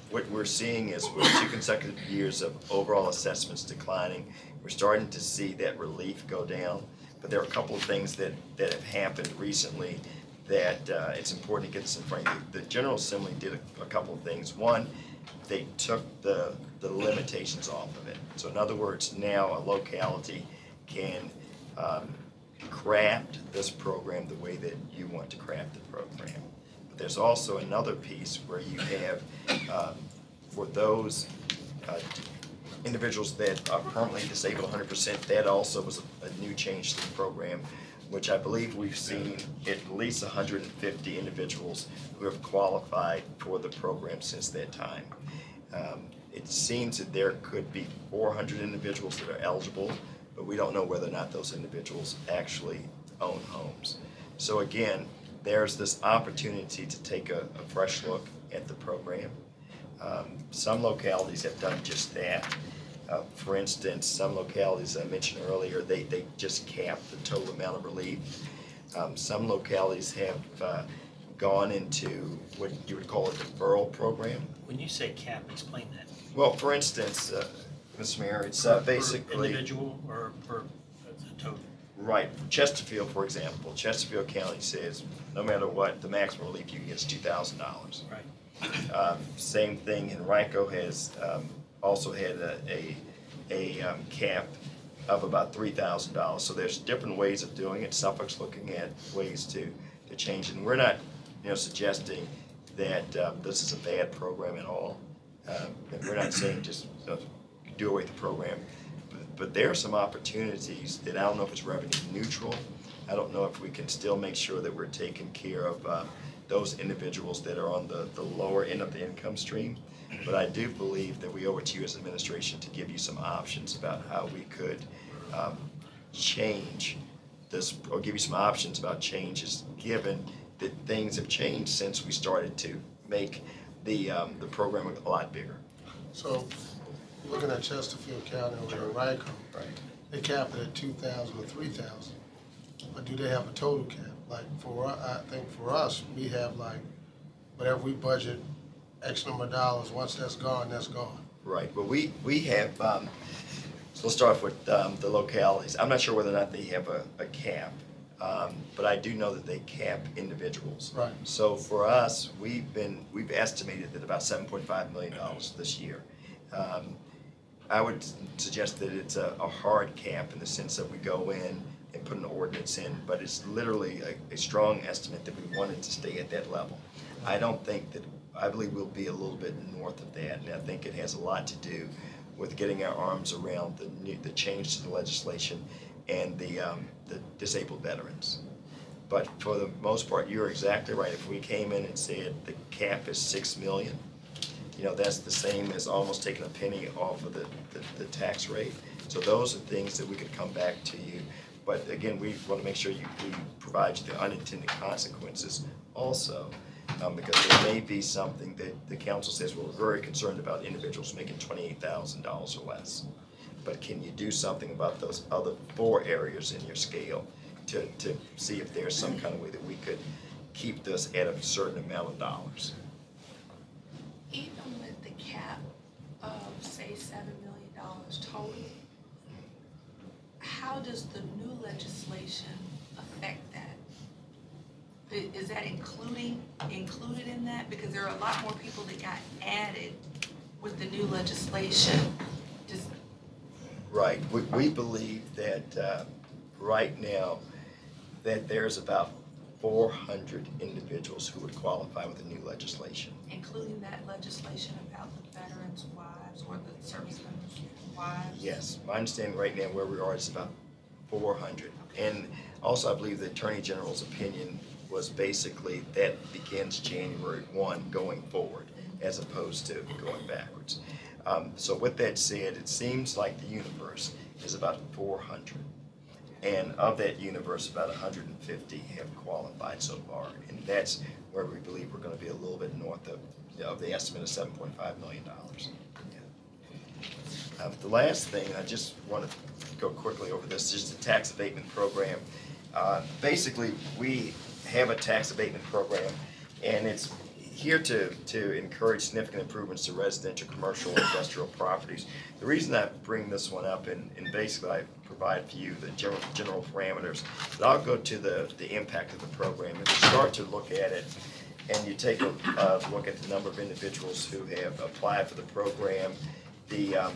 what we're seeing is with 2 consecutive years of overall assessments declining, we're starting to see that relief go down. But there are a couple of things that have happened recently that it's important to get this in front of you. The General Assembly did a couple of things. One, they took the limitations off of it. So in other words, now a locality can craft this program the way that you want to craft the program. But there's also another piece where you have, for those individuals that are permanently disabled 100%, that also was a new change to the program, which I believe we've seen at least 150 individuals who have qualified for the program since that time. It seems that there could be 400 individuals that are eligible, but we don't know whether or not those individuals actually own homes. So again, there's this opportunity to take a fresh look at the program. Some localities have done just that. For instance, some localities I mentioned earlier, they just capped the total amount of relief. Some localities have gone into what you would call a deferral program. When you say cap, explain that. Well, for instance, Mr. Mayor, it's basically... Per individual or per total? Right. Chesterfield, for example, Chesterfield County says no matter what, the maximum relief you can get is $2,000. Right. Same thing, Henrico has also had a cap of about $3,000. So there's different ways of doing it. Suffolk's looking at ways to change it. And we're not, suggesting that this is a bad program at all. And we're not saying just do away with the program. But there are some opportunities that I don't know if it's revenue neutral. I don't know if we can still make sure that we're taking care of those individuals that are on the lower end of the income stream. But I do believe that we owe it to you as administration to give you some options about how we could change this, or give you some options about changes, given that things have changed since we started to make the program a lot bigger. So, looking at Chesterfield County or Henrico, Right. they cap it at 2,000 or 3,000. But do they have a total cap? Like I think for us, we have like, whatever we budget, X number of dollars, once that's gone, that's gone. Right, but we have, so let's start off with the localities. I'm not sure whether or not they have a cap, but I do know that they cap individuals. Right. So for us, we've estimated that about $7.5 million this year. I would suggest that it's a hard cap in the sense that we go in and put an ordinance in, but it's literally a strong estimate that we wanted to stay at that level. I believe we'll be a little bit north of that, and I think it has a lot to do with getting our arms around the change to the legislation and the disabled veterans. But for the most part, you're exactly right. If we came in and said the cap is $6 million, that's the same as almost taking a penny off of the tax rate. So those are things that we could come back to you. But again, we want to make sure we provide you the unintended consequences also. Because there may be something that the council says, well, we're very concerned about individuals making $28,000 or less. But can you do something about those other 4 areas in your scale to see if there's some kind of way that we could keep this at a certain amount of dollars? Even with the cap of, say, $7 million total, how does the new legislation affect that? Is that included in that? Because there are a lot more people that got added with the new legislation. Right, we believe that right now, that there's about 400 individuals who would qualify with the new legislation. Including that legislation about the veterans' wives or the servicemen's wives? Yes, my understanding right now where we are is about 400. And also I believe the Attorney General's opinion was basically that begins January 1 going forward as opposed to going backwards. So with that said, it seems like the universe is about 400. And of that universe, about 150 have qualified so far. And that's where we believe we're going to be a little bit north of the estimate of $7.5 million. Yeah. The last thing, I just want to go quickly over this, is the tax abatement program. Basically, we have a tax abatement program, and it's here to encourage significant improvements to residential, commercial, and industrial properties. The reason I bring this one up, and basically I provide for you the general parameters, but I'll go to the impact of the program. If you start to look at it, and you take a look at the number of individuals who have applied for the program, the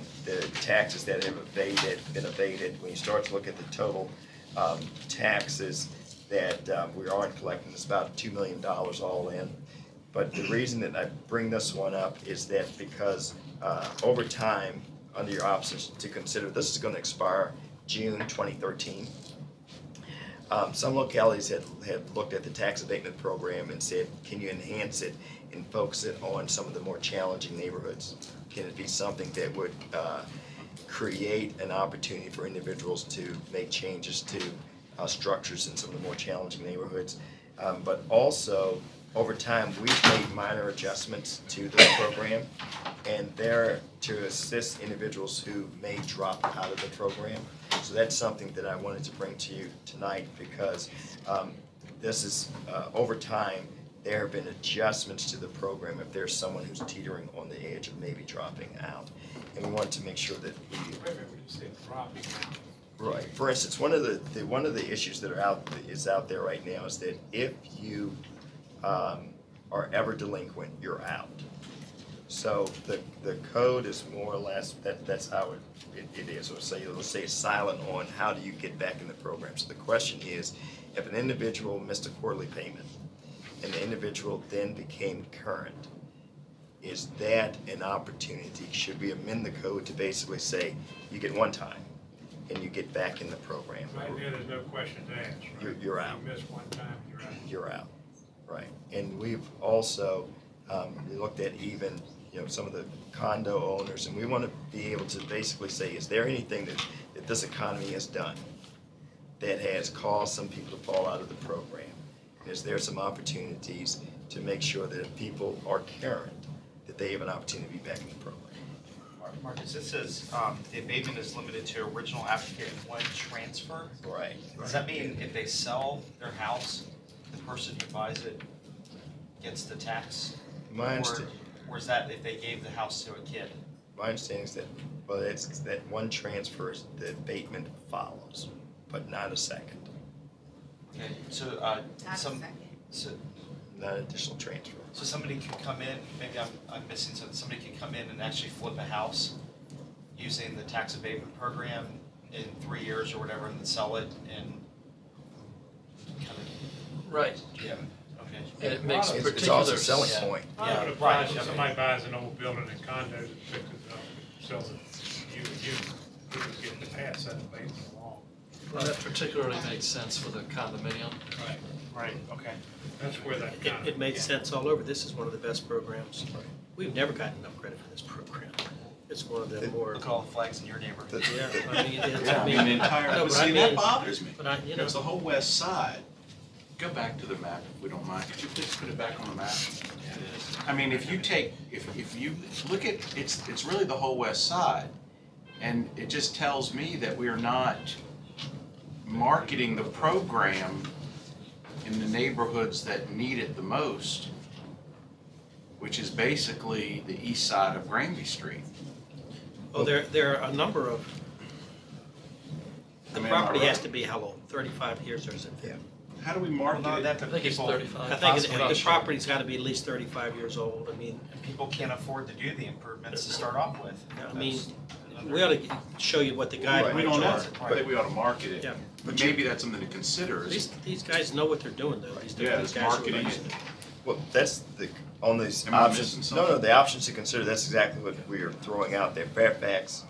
taxes that have been abated, when you start to look at the total taxes that we aren't collecting, it's about $2 million all in. But the reason that I bring this one up is that because over time, under your options to consider, this is going to expire June 2013. Some localities had looked at the tax abatement program and said, can you enhance it and focus it on some of the more challenging neighborhoods? Can it be something that would create an opportunity for individuals to make changes to structures in some of the more challenging neighborhoods? But also, over time, we've made minor adjustments to the program, and they're to assist individuals who may drop out of the program. So that's something that I wanted to bring to you tonight, because this is, over time, there have been adjustments to the program if there's someone who's teetering on the edge of maybe dropping out. And we want to make sure that we... Right. For instance, one of the issues that is out there right now is that if you are ever delinquent, you're out. So the code is more or less, that's how it is. Let's say it's silent on how do you get back in the program. So the question is, if an individual missed a quarterly payment and the individual then became current, is that an opportunity? Should we amend the code to basically say you get one time and you get back in the program? Right now, there's no question to ask, right? You're out. You miss one time, you're out. You're out, right. And we've also looked at even, some of the condo owners, and we want to be able to basically say, is there anything that this economy has done that has caused some people to fall out of the program? And is there some opportunities to make sure that if people are current, that they have an opportunity to be back in the program? Marcus, this says the abatement is limited to original applicant one transfer. Right. Does that mean if they sell their house, the person who buys it gets the tax? Or is that if they gave the house to a kid? My understanding is that, well, it's that one transfers, the abatement follows, but not a second. Okay, so Not additional transfer. So somebody can come in, maybe I'm missing something, somebody can come in and actually flip a house using the tax abatement program in 3 years or whatever, and then sell it and kind of. Right. Yeah, okay. And it makes particular. It's also a selling point. Yeah, right. If somebody buys an old building in condos and fixes it up, sells it, you just get to pass that abatement along. Well, that particularly makes sense for the condominium. Right, okay. That's where that kind of. It made sense all over. This is one of the best programs. We've never gotten enough credit for this program. It's one of the more. Look at all the flags in your neighborhood. Yeah, I mean, it's, Yeah, I mean, the entire, no, but but I see, that mean- bothers me. but I- you know- Because the whole west side, go back to the map if we don't mind. Could you please put it back on the map? I mean, if you take, if you look at, it's really the whole west side. And it just tells me that we are not marketing the program in the neighborhoods that need it the most, which is basically the east side of Granby Street. Well, there are a number of, the I mean, am I property has right? to be how old, 35 years or is it 50? How do we market Well, it? not that, I but think it's people, 35. I think Possibly. the property's gotta be at least 35 years old. I mean, people can't afford to do the improvements to start off with. I mean, we ought to show you what the guidelines We don't know, are. but we ought to market it. Yeah. But maybe that's something to consider. These guys know what they're doing, though. These Yeah, these it's guys are marketing nice. it. Well, that's the, on these Am I missing options, something? no, the options to consider, that's exactly what we are throwing out there. Fairfax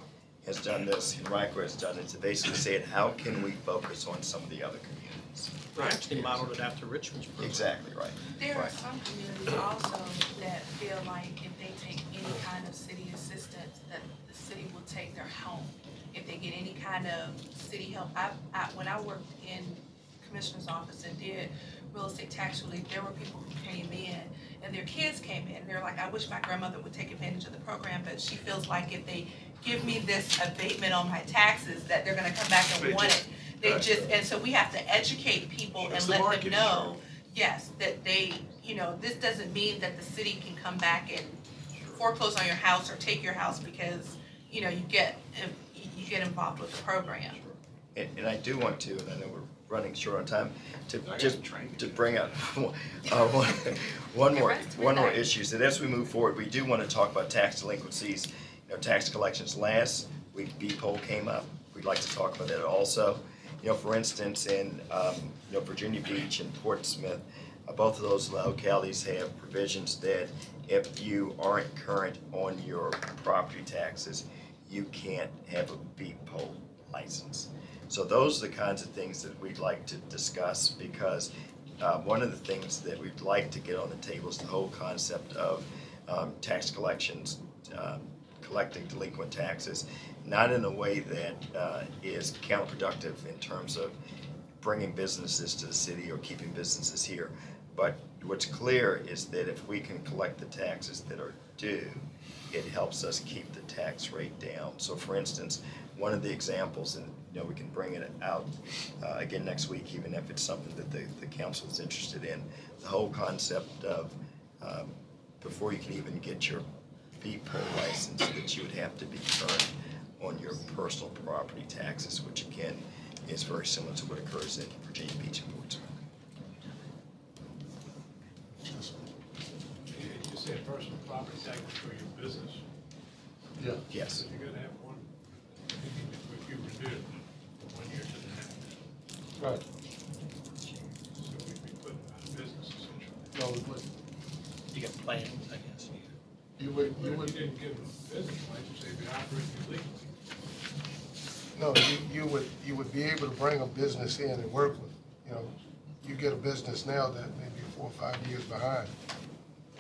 has done this, Henrico has done it, to basically say, how can we focus on some of the other communities? They actually modeled it after Richmond's program. Exactly right. There are Right. some communities also that feel like if they take any kind of city assistance, that the city will take their home. If they get any kind of city help, when I worked in commissioner's office and did real estate tax relief, there were people who came in and their kids came in. They're like, I wish my grandmother would take advantage of the program, but she feels like if they give me this abatement on my taxes, that they're gonna come back and want it. And so we have to educate people and let them know, yes, that they, this doesn't mean that the city can come back and foreclose on your house or take your house because, you get involved with the program. And I do want to, and I know we're running short on time, to just to bring up one more issue. So as we move forward, we do want to talk about tax delinquencies, tax collections. Last week, B-Poll came up. We'd like to talk about that also. For instance, in Virginia Beach and Portsmouth, both of those localities have provisions that if you aren't current on your property taxes, you can't have a B-Poll license. So those are the kinds of things that we'd like to discuss, because one of the things that we'd like to get on the table is the whole concept of tax collections, collecting delinquent taxes, not in a way that is counterproductive in terms of bringing businesses to the city or keeping businesses here. But what's clear is that if we can collect the taxes that are due, it helps us keep the tax rate down. So for instance, one of the examples, and we can bring it out again next week, even if it's something that the council is interested in, the whole concept of before you can even get your B-Poll license, that you would have to be current on your personal property taxes, which again is very similar to what occurs in Virginia Beach and Portsmouth. You said personal property tax for your business. Yeah. Yes. You're gonna have one, if you renew from 1 year to the next. Right. So we'd be putting out of business essentially. No, we wouldn't. You got plans, I guess. You would, If you didn't give them a business license, they'd be operating illegally. no, you would be able to bring a business in and work with, you get a business now that may be 4 or 5 years behind.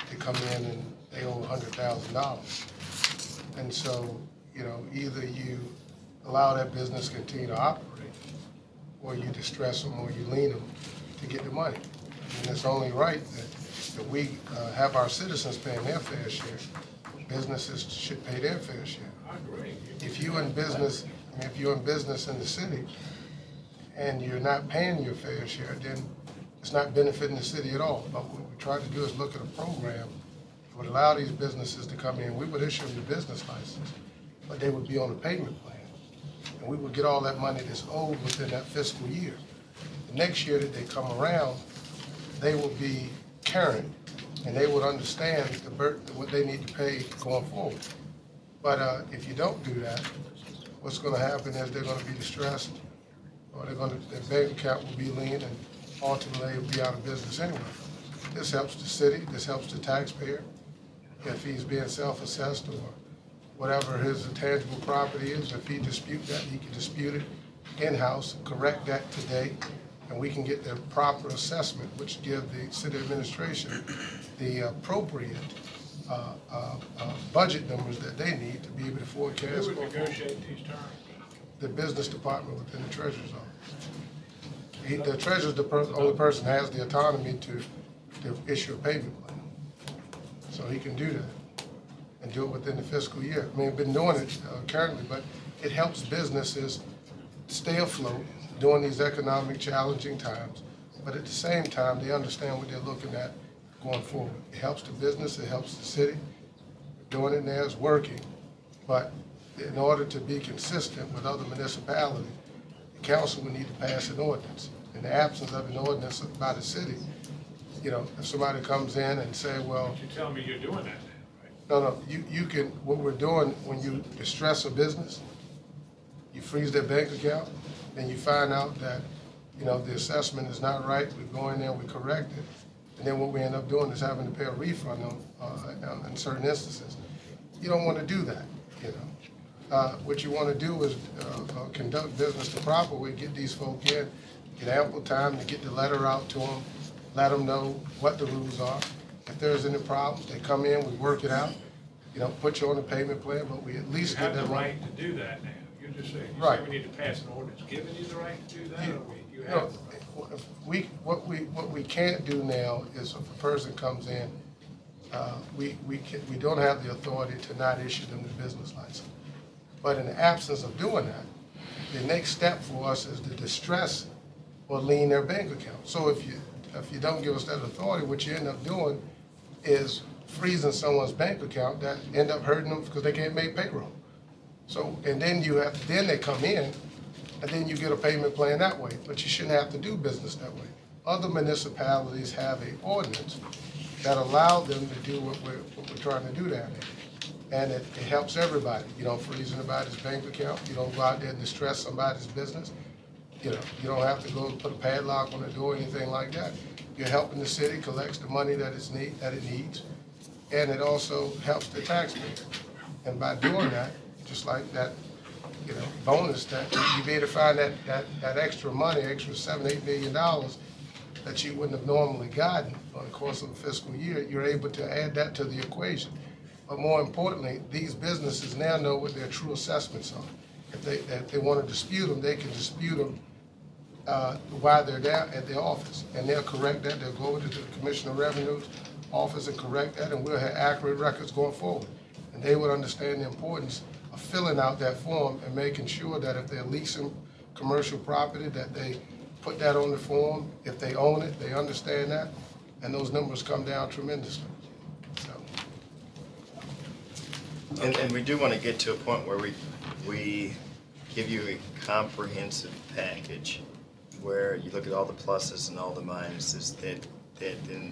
They come in and they owe $100,000. And so, either you allow that business to continue to operate, or you distress them, or you lien them to get the money. And it's only right that we have our citizens paying their fair share. Businesses should pay their fair share. I agree. If you're in business, if you're in business in the city and you're not paying your fair share, then it's not benefiting the city at all. But what we try to do is look at a program that would allow these businesses to come in. We would issue them the business license, but they would be on a payment plan. And we would get all that money that's owed within that fiscal year. The next year that they come around, they will be current, and they would understand what they need to pay going forward. But if you don't do that, what's going to happen is they're going to be distressed, or their bank account will be lean, and ultimately they will be out of business anyway. This helps the city, this helps the taxpayer. If he's being self-assessed or whatever his tangible property is, if he disputes that, he can dispute it in-house, correct that today, and we can get the proper assessment, which give the city administration the appropriate budget numbers that they need to be able to forecast. Who would negotiate these terms? The business department within the treasurer's office. The treasurer's the only person has the autonomy to issue a payment plan. So he can do that and do it within the fiscal year. I mean, we've been doing it currently, but it helps businesses stay afloat during these economic challenging times. But at the same time, they understand what they're looking at going forward. It helps the business, it helps the city. Doing it now is working. But in order to be consistent with other municipalities, the council would need to pass an ordinance. In the absence of an ordinance by the city, if somebody comes in and say, well. But you tell me you're doing that now, right? No, you can, what we're doing, when you distress a business, you freeze their bank account, then you find out that, you know, the assessment is not right, we go in there, we correct it. And then what we end up doing is having to pay a refund on in certain instances. You don't want to do that, you know. What you want to do is conduct business the proper way, get these folk in, get ample time to get the letter out to them, let them know what the rules are. If there's any problems, they come in, we work it out, you know, put you on the payment plan, but we at least get them right. You have the right to do that now. You're just saying, you Right. say we need to pass an ordinance giving you the right to do that, or you You have know, the right? what we can't do now is if a person comes in, we don't have the authority to not issue them the business license. But in the absence of doing that, the next step for us is to distress or lien their bank account. So if you don't give us that authority, what you end up doing is freezing someone's bank account that end up hurting them because they can't make payroll. So, and then then they come in, and then you get a payment plan that way, but you shouldn't have to do business that way. Other municipalities have an ordinance that allow them to do what we're trying to do down there. And it helps everybody. You don't freeze anybody's bank account, you don't go out there and distress somebody's business. You know, you don't have to go and put a padlock on the door or anything like that. You're helping the city collects the money that it needs, and it also helps the taxpayer. And by doing that, just like that, you know, bonus that you be able to find that extra money, extra $7-8 million that you wouldn't have normally gotten on the course of a fiscal year, you're able to add that to the equation. But more importantly, these businesses now know what their true assessments are. If they want to dispute them, they can dispute them while they're down at the office, and they'll correct that. They'll go over to the Commissioner of Revenue's office and correct that, and we'll have accurate records going forward. And they would understand the importance of filling out that form and making sure that if they're leasing commercial property, that they put that on the form. If they own it, they understand that, and those numbers come down tremendously. So. And we do want to get to a point where we give you a comprehensive package where you look at all the pluses and all the minuses that then,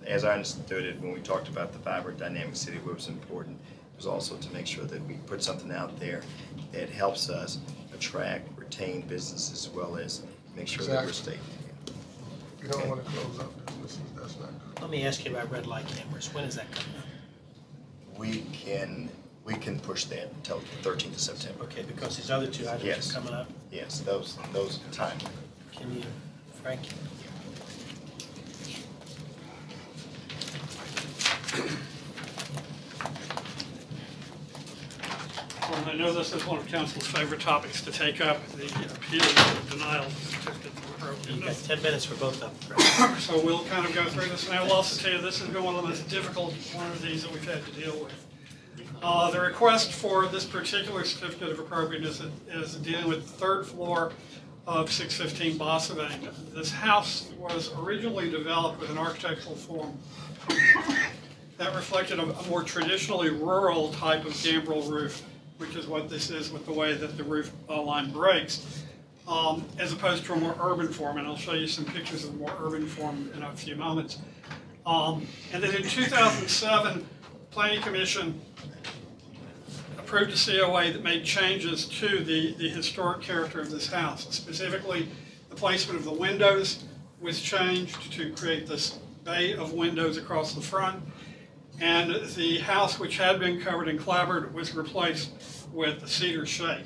as I understood it, when we talked about the vibrant dynamic city, what was important was also to make sure that we put something out there that helps us attract, retain business, as well as make sure that we're staying. You don't want to close up businesses, that's not good. Let me ask you about red light cameras. When is that coming up? We can push that until the 13th of September. Okay, because these other two items Yes. are coming up. Yes, those timely. Can you, Frank? Well, I know this is one of council's favorite topics to take up, the appeal of denial of certificate of You've got appropriateness. 10 minutes for both of them, Frank. So we'll kind of go through this, and I will also tell you, this has been one of the most difficult one of these that we've had to deal with. The request for this particular certificate of appropriateness is dealing with the third floor of 615 Bossavang. This house was originally developed with an architectural form that reflected a more traditionally rural type of gambrel roof, which is what this is with the way that the roof line breaks, as opposed to a more urban form, and I'll show you some pictures of the more urban form in a few moments. And then in 2007, Planning Commission approved a COA that made changes to the historic character of this house. Specifically, the placement of the windows was changed to create this bay of windows across the front. And the house, which had been covered in clapboard, was replaced with a cedar shake.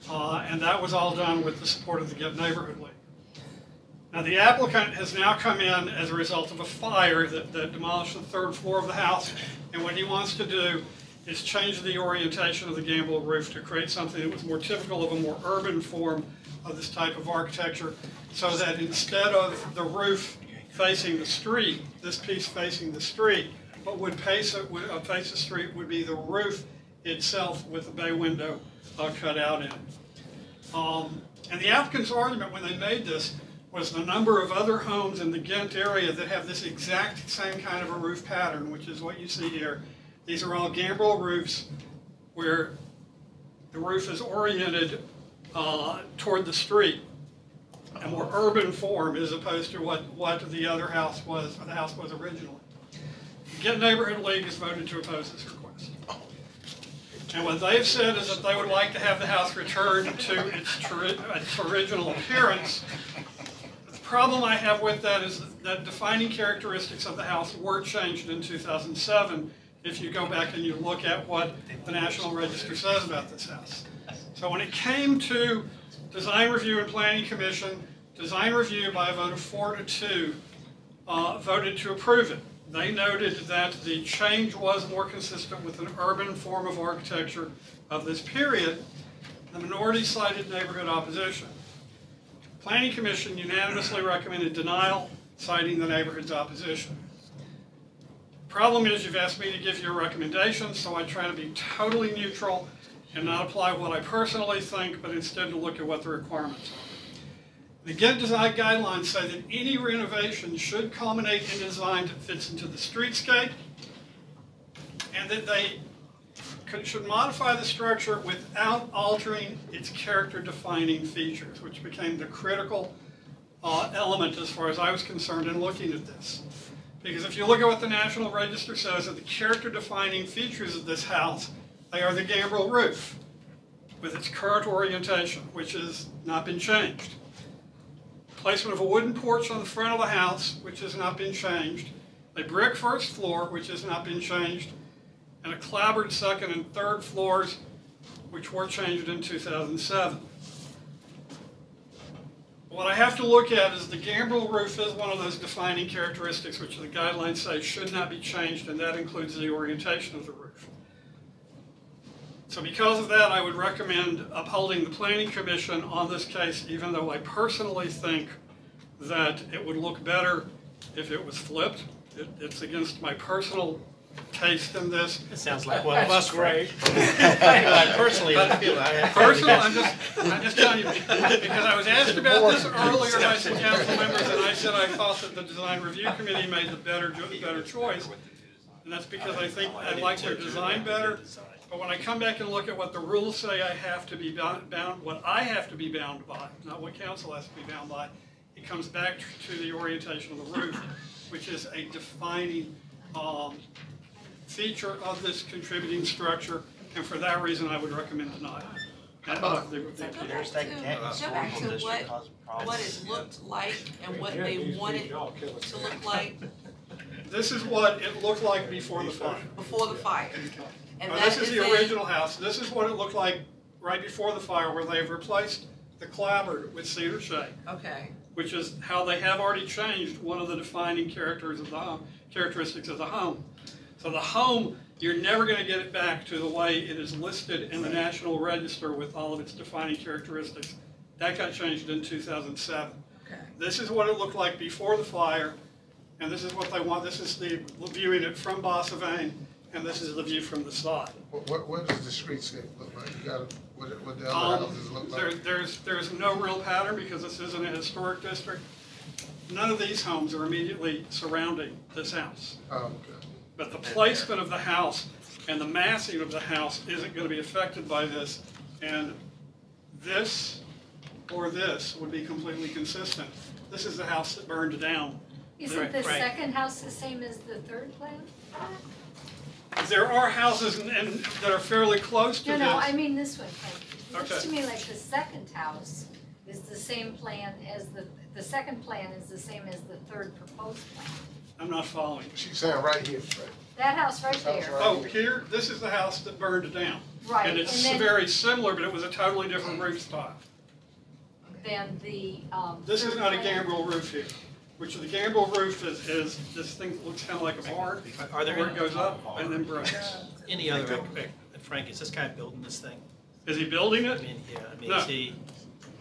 And that was all done with the support of the Get Neighborhood League. Now, the applicant has now come in as a result of a fire that demolished the third floor of the house. And what he wants to do is change the orientation of the gambrel roof to create something that was more typical of a more urban form of this type of architecture, so that instead of the roof facing the street, this piece facing the street, what would face the street would be the roof itself with a bay window cut out in it. And the applicant's argument when they made this was the number of other homes in the Ghent area that have this exact same kind of a roof pattern, which is what you see here. These are all gambrel roofs where the roof is oriented toward the street, a more urban form as opposed to what the other house was, or the house was originally. The Get Neighborhood League has voted to oppose this request. And what they've said is that they would like to have the house returned to its original appearance. The problem I have with that is that defining characteristics of the house were changed in 2007 if you go back and you look at what the National Register says about this house. So when it came to Design Review and Planning Commission, Design Review by a vote of 4-2 voted to approve it. They noted that the change was more consistent with an urban form of architecture of this period. The minority cited neighborhood opposition. Planning Commission unanimously recommended denial, citing the neighborhood's opposition. Problem is, you've asked me to give you a recommendation, so I try to be totally neutral and not apply what I personally think, but instead to look at what the requirements are. The Ghent Design Guidelines say that any renovation should culminate in design that fits into the streetscape, and that they should modify the structure without altering its character-defining features, which became the critical element as far as I was concerned in looking at this. Because if you look at what the National Register says of the character-defining features of this house, they are the gambrel roof with its current orientation, which has not been changed. Placement of a wooden porch on the front of the house, which has not been changed. A brick first floor, which has not been changed. And a clapboard second and third floors, which were changed in 2007. What I have to look at is the gambrel roof is one of those defining characteristics which the guidelines say should not be changed, and that includes the orientation of the roof. So because of that, I would recommend upholding the Planning Commission on this case, even though I personally think that it would look better if it was flipped. It's against my personal taste in this. It sounds like one of us, Great. I personally don't feel that. Personal, I'm just telling you, because I was asked about this earlier by some council members, and I said I thought that the Design Review Committee made the better choice. And that's because I think I like their design better. But when I come back and look at what the rules say I have to be bound, what I have to be bound by, not what council has to be bound by, it comes back to the orientation of the roof, which is a defining feature of this contributing structure, and for that reason I would recommend denial. Go back to what it looked like and what they wanted to look like This is what it looked like before the fire. before the fire. And This that is the in- original house. This is what it looked like right before the fire, where they've replaced the clapboard with cedar shake, Okay, which is how they have already changed one of the defining characters of the home, characteristics of the home. So the home, you're never going to get it back to the way it is listed in the National Register with all of its defining characteristics. That got changed in 2007. okay. This is what it looked like before the fire, and this is what they want. This is the viewing it from Bossavane, and this is the view from the side. What does the streetscape look like? You got, what the other houses look like? There's no real pattern because this isn't a historic district. None of these homes are immediately surrounding this house. Oh, okay. But the placement of the house and the massing of the house isn't going to be affected by this. And this or this would be completely consistent. This is the house that burned down. Isn't the second house the same as the third plan? There are houses that are fairly close to this. No, I mean this one, Frank. It looks Okay. to me like the second house is the same plan as the second plan is the same as the third proposed plan. I'm not following. She's saying right here, right? That house right there. Oh, here, this is the house that burned down. Right, And it's and then- very similar, but it was a totally different roof style. Then the, This is third not a plan- gambrel roof here, which the gambrel roof is this thing that looks kind of like a barn. Are there Where any- it goes up and then breaks. Any other, Frank, is this guy building this thing? Is he building I it? mean, yeah, I mean, No. is he,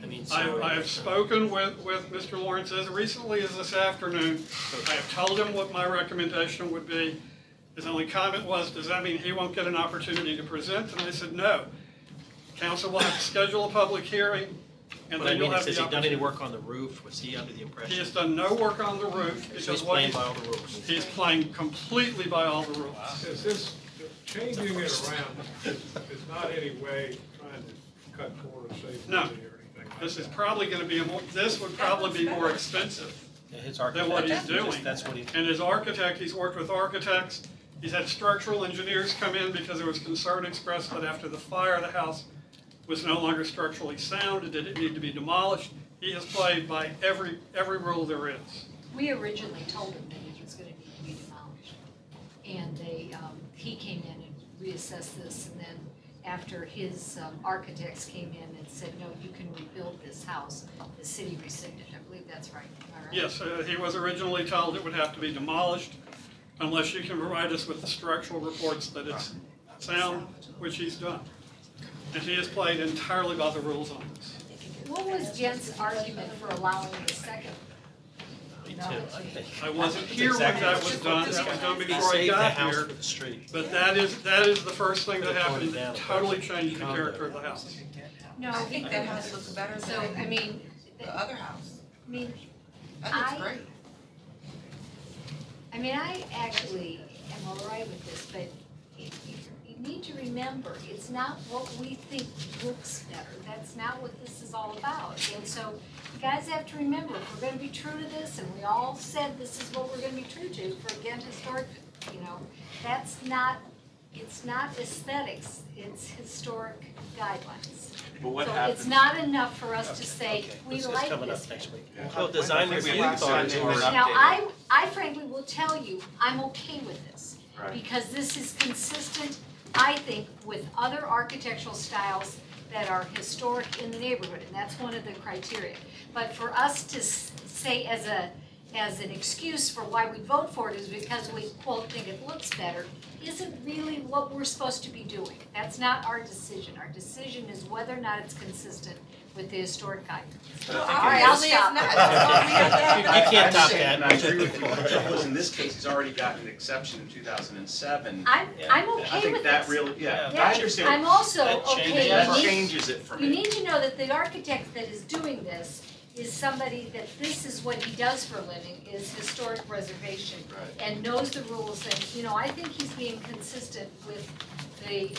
I mean, so. I have spoken with Mr. Lawrence as recently as this afternoon. I have told him what my recommendation would be. His only comment was, does that mean he won't get an opportunity to present? And I said, no. Council will have to schedule a public hearing, and But I then you'll mean, have the has he done any opportunity. work on the roof? Was he under the impression? He has done no work on the roof. So because he's what playing by all the rules. He's playing completely by all the rules. Is this, changing it around is not any way trying to cut corners, save No. money or anything like This is that? probably gonna be this would probably be more expensive Yeah, his than architect, what he's doing. that's what he, And as architect, he's worked with architects, He's had structural engineers come in because there was concern expressed that after the fire, the house was no longer structurally sound and did it need to be demolished. He has played by every rule there is. We originally told him that it was gonna need to be demolished. And he came in and reassessed this, and then after his architects came in and said, no, you can rebuild this house, the city rescinded. I believe that's right. Am I right? Yes, he was originally told it would have to be demolished unless you can provide us with the structural reports that it's sound, which he's done. And he has played entirely by the rules on this. What was Jen's argument for allowing the second? I wasn't here when that was done. That was done before I got here. But that is the first thing that happened. It totally changed the character of the house. No, I think that house looks better so, I than mean, the other house. I mean, That looks great. I actually am all right with this, but you need to remember, it's not what we think looks better. That's not what this is all about. And so you guys have to remember, if we're gonna be true to this, and we all said this is what we're gonna be true to for Ghent Historic, that's not, it's not aesthetics, it's historic guidelines. But what So happens? it's not enough for us to say, we It's like coming this. up next week. Yeah. Well, design review thought Now, I frankly will tell you, I'm okay with this. Right. Because this is consistent, I think, with other architectural styles that are historic in the neighborhood, and that's one of the criteria. But for us to say as an excuse for why we vote for it is because we, quote, think it looks better, isn't really what we're supposed to be doing. That's not our decision. Our decision is whether or not it's consistent with the historic guidelines. All right, I'll stop. You can't top that. And I agree with you. Because in this case, he's already gotten an exception in 2007. I'm I okay think with that this. really, yeah, Yeah, I understand. I'm also That okay. That You need- changes it for You me. need to know that the architect that is doing this is somebody that this is what he does for a living, is historic preservation. Right. And knows the rules, and, I think he's being consistent with the,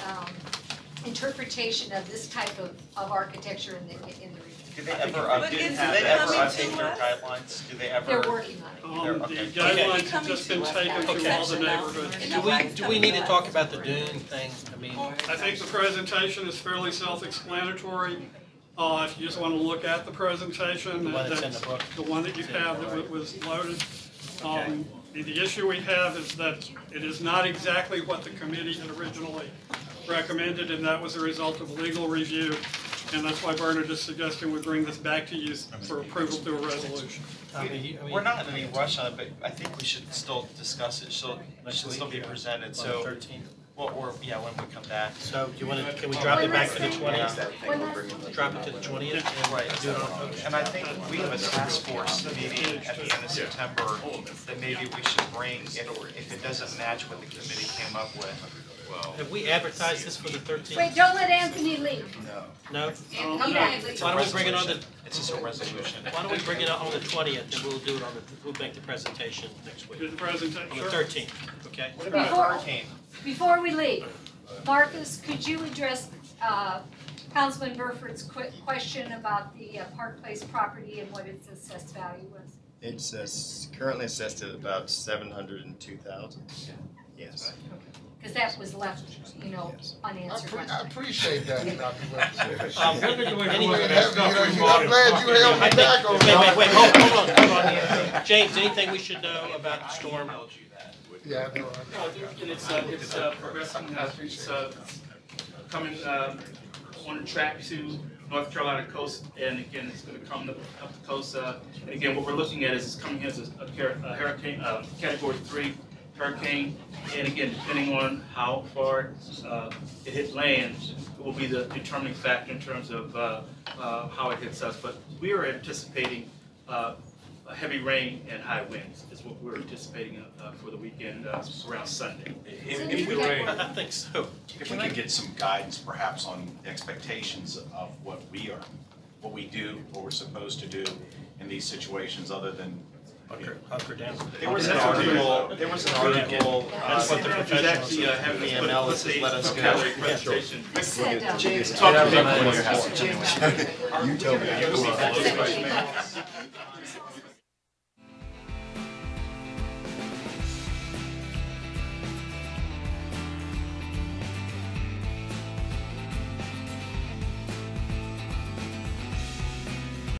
interpretation of this type of architecture in the review. Do they ever, But do is they it ever coming update to their us? guidelines? Do they ever? They're working on it. The Okay. guidelines have just been taken through all the neighborhoods. Do we need to talk about the dune thing? I think the presentation is fairly self-explanatory. If you just want to look at the presentation, The one that's in the book. the one that you have that was loaded. The issue we have is that it is not exactly what the committee had originally recommended, and that was a result of legal review. And that's why Bernard is suggesting we bring this back to you for approval through a resolution. We're not in any rush on it, but I think we should still discuss it. It should still be presented, so. 13th. Well, or, yeah, when we come back. So do you want to, can we drop it back to the 20th? Yeah. Drop it to the 20th and Right, do it on. and I think we have a task force meeting at the end of September that maybe we should bring, if it doesn't match what the committee came up with. Have we advertised this for the 13th? Wait, don't let Anthony leave. No? Come back. Why don't we bring it on the, It's just a resolution. why don't we bring it on the 20th and we'll do it on the, we'll make the presentation next week. Do the presentation. On the 13th, okay? What about Before- hurricane? Before we leave, Marcus, could you address Councilman Burford's question about the Park Place property and what its assessed value was? It's currently assessed at about 702,000. Yes. Because that was left, unanswered. I appreciate that, Dr. Webster. I'm glad you held me back on that. Wait, hold on. James, anything we should know about the storm? Yeah, I know. And it's progressing, it's coming on the track to North Carolina coast, and again, it's gonna come up the coast. And again, what we're looking at is it's coming as a hurricane, category 3 hurricane. And again, depending on how far it hit land, it will be the determining factor in terms of how it hits us. But we are anticipating heavy rain and high winds is what we're anticipating for the weekend around Sunday. If we I think so. If we could get some guidance perhaps on expectations of what we do, what we're supposed to do in these situations other than hunker down. There was an article, That's what the professionals Actually, having the MLS has let us go. presentation. James, Talk to James, me. you told me.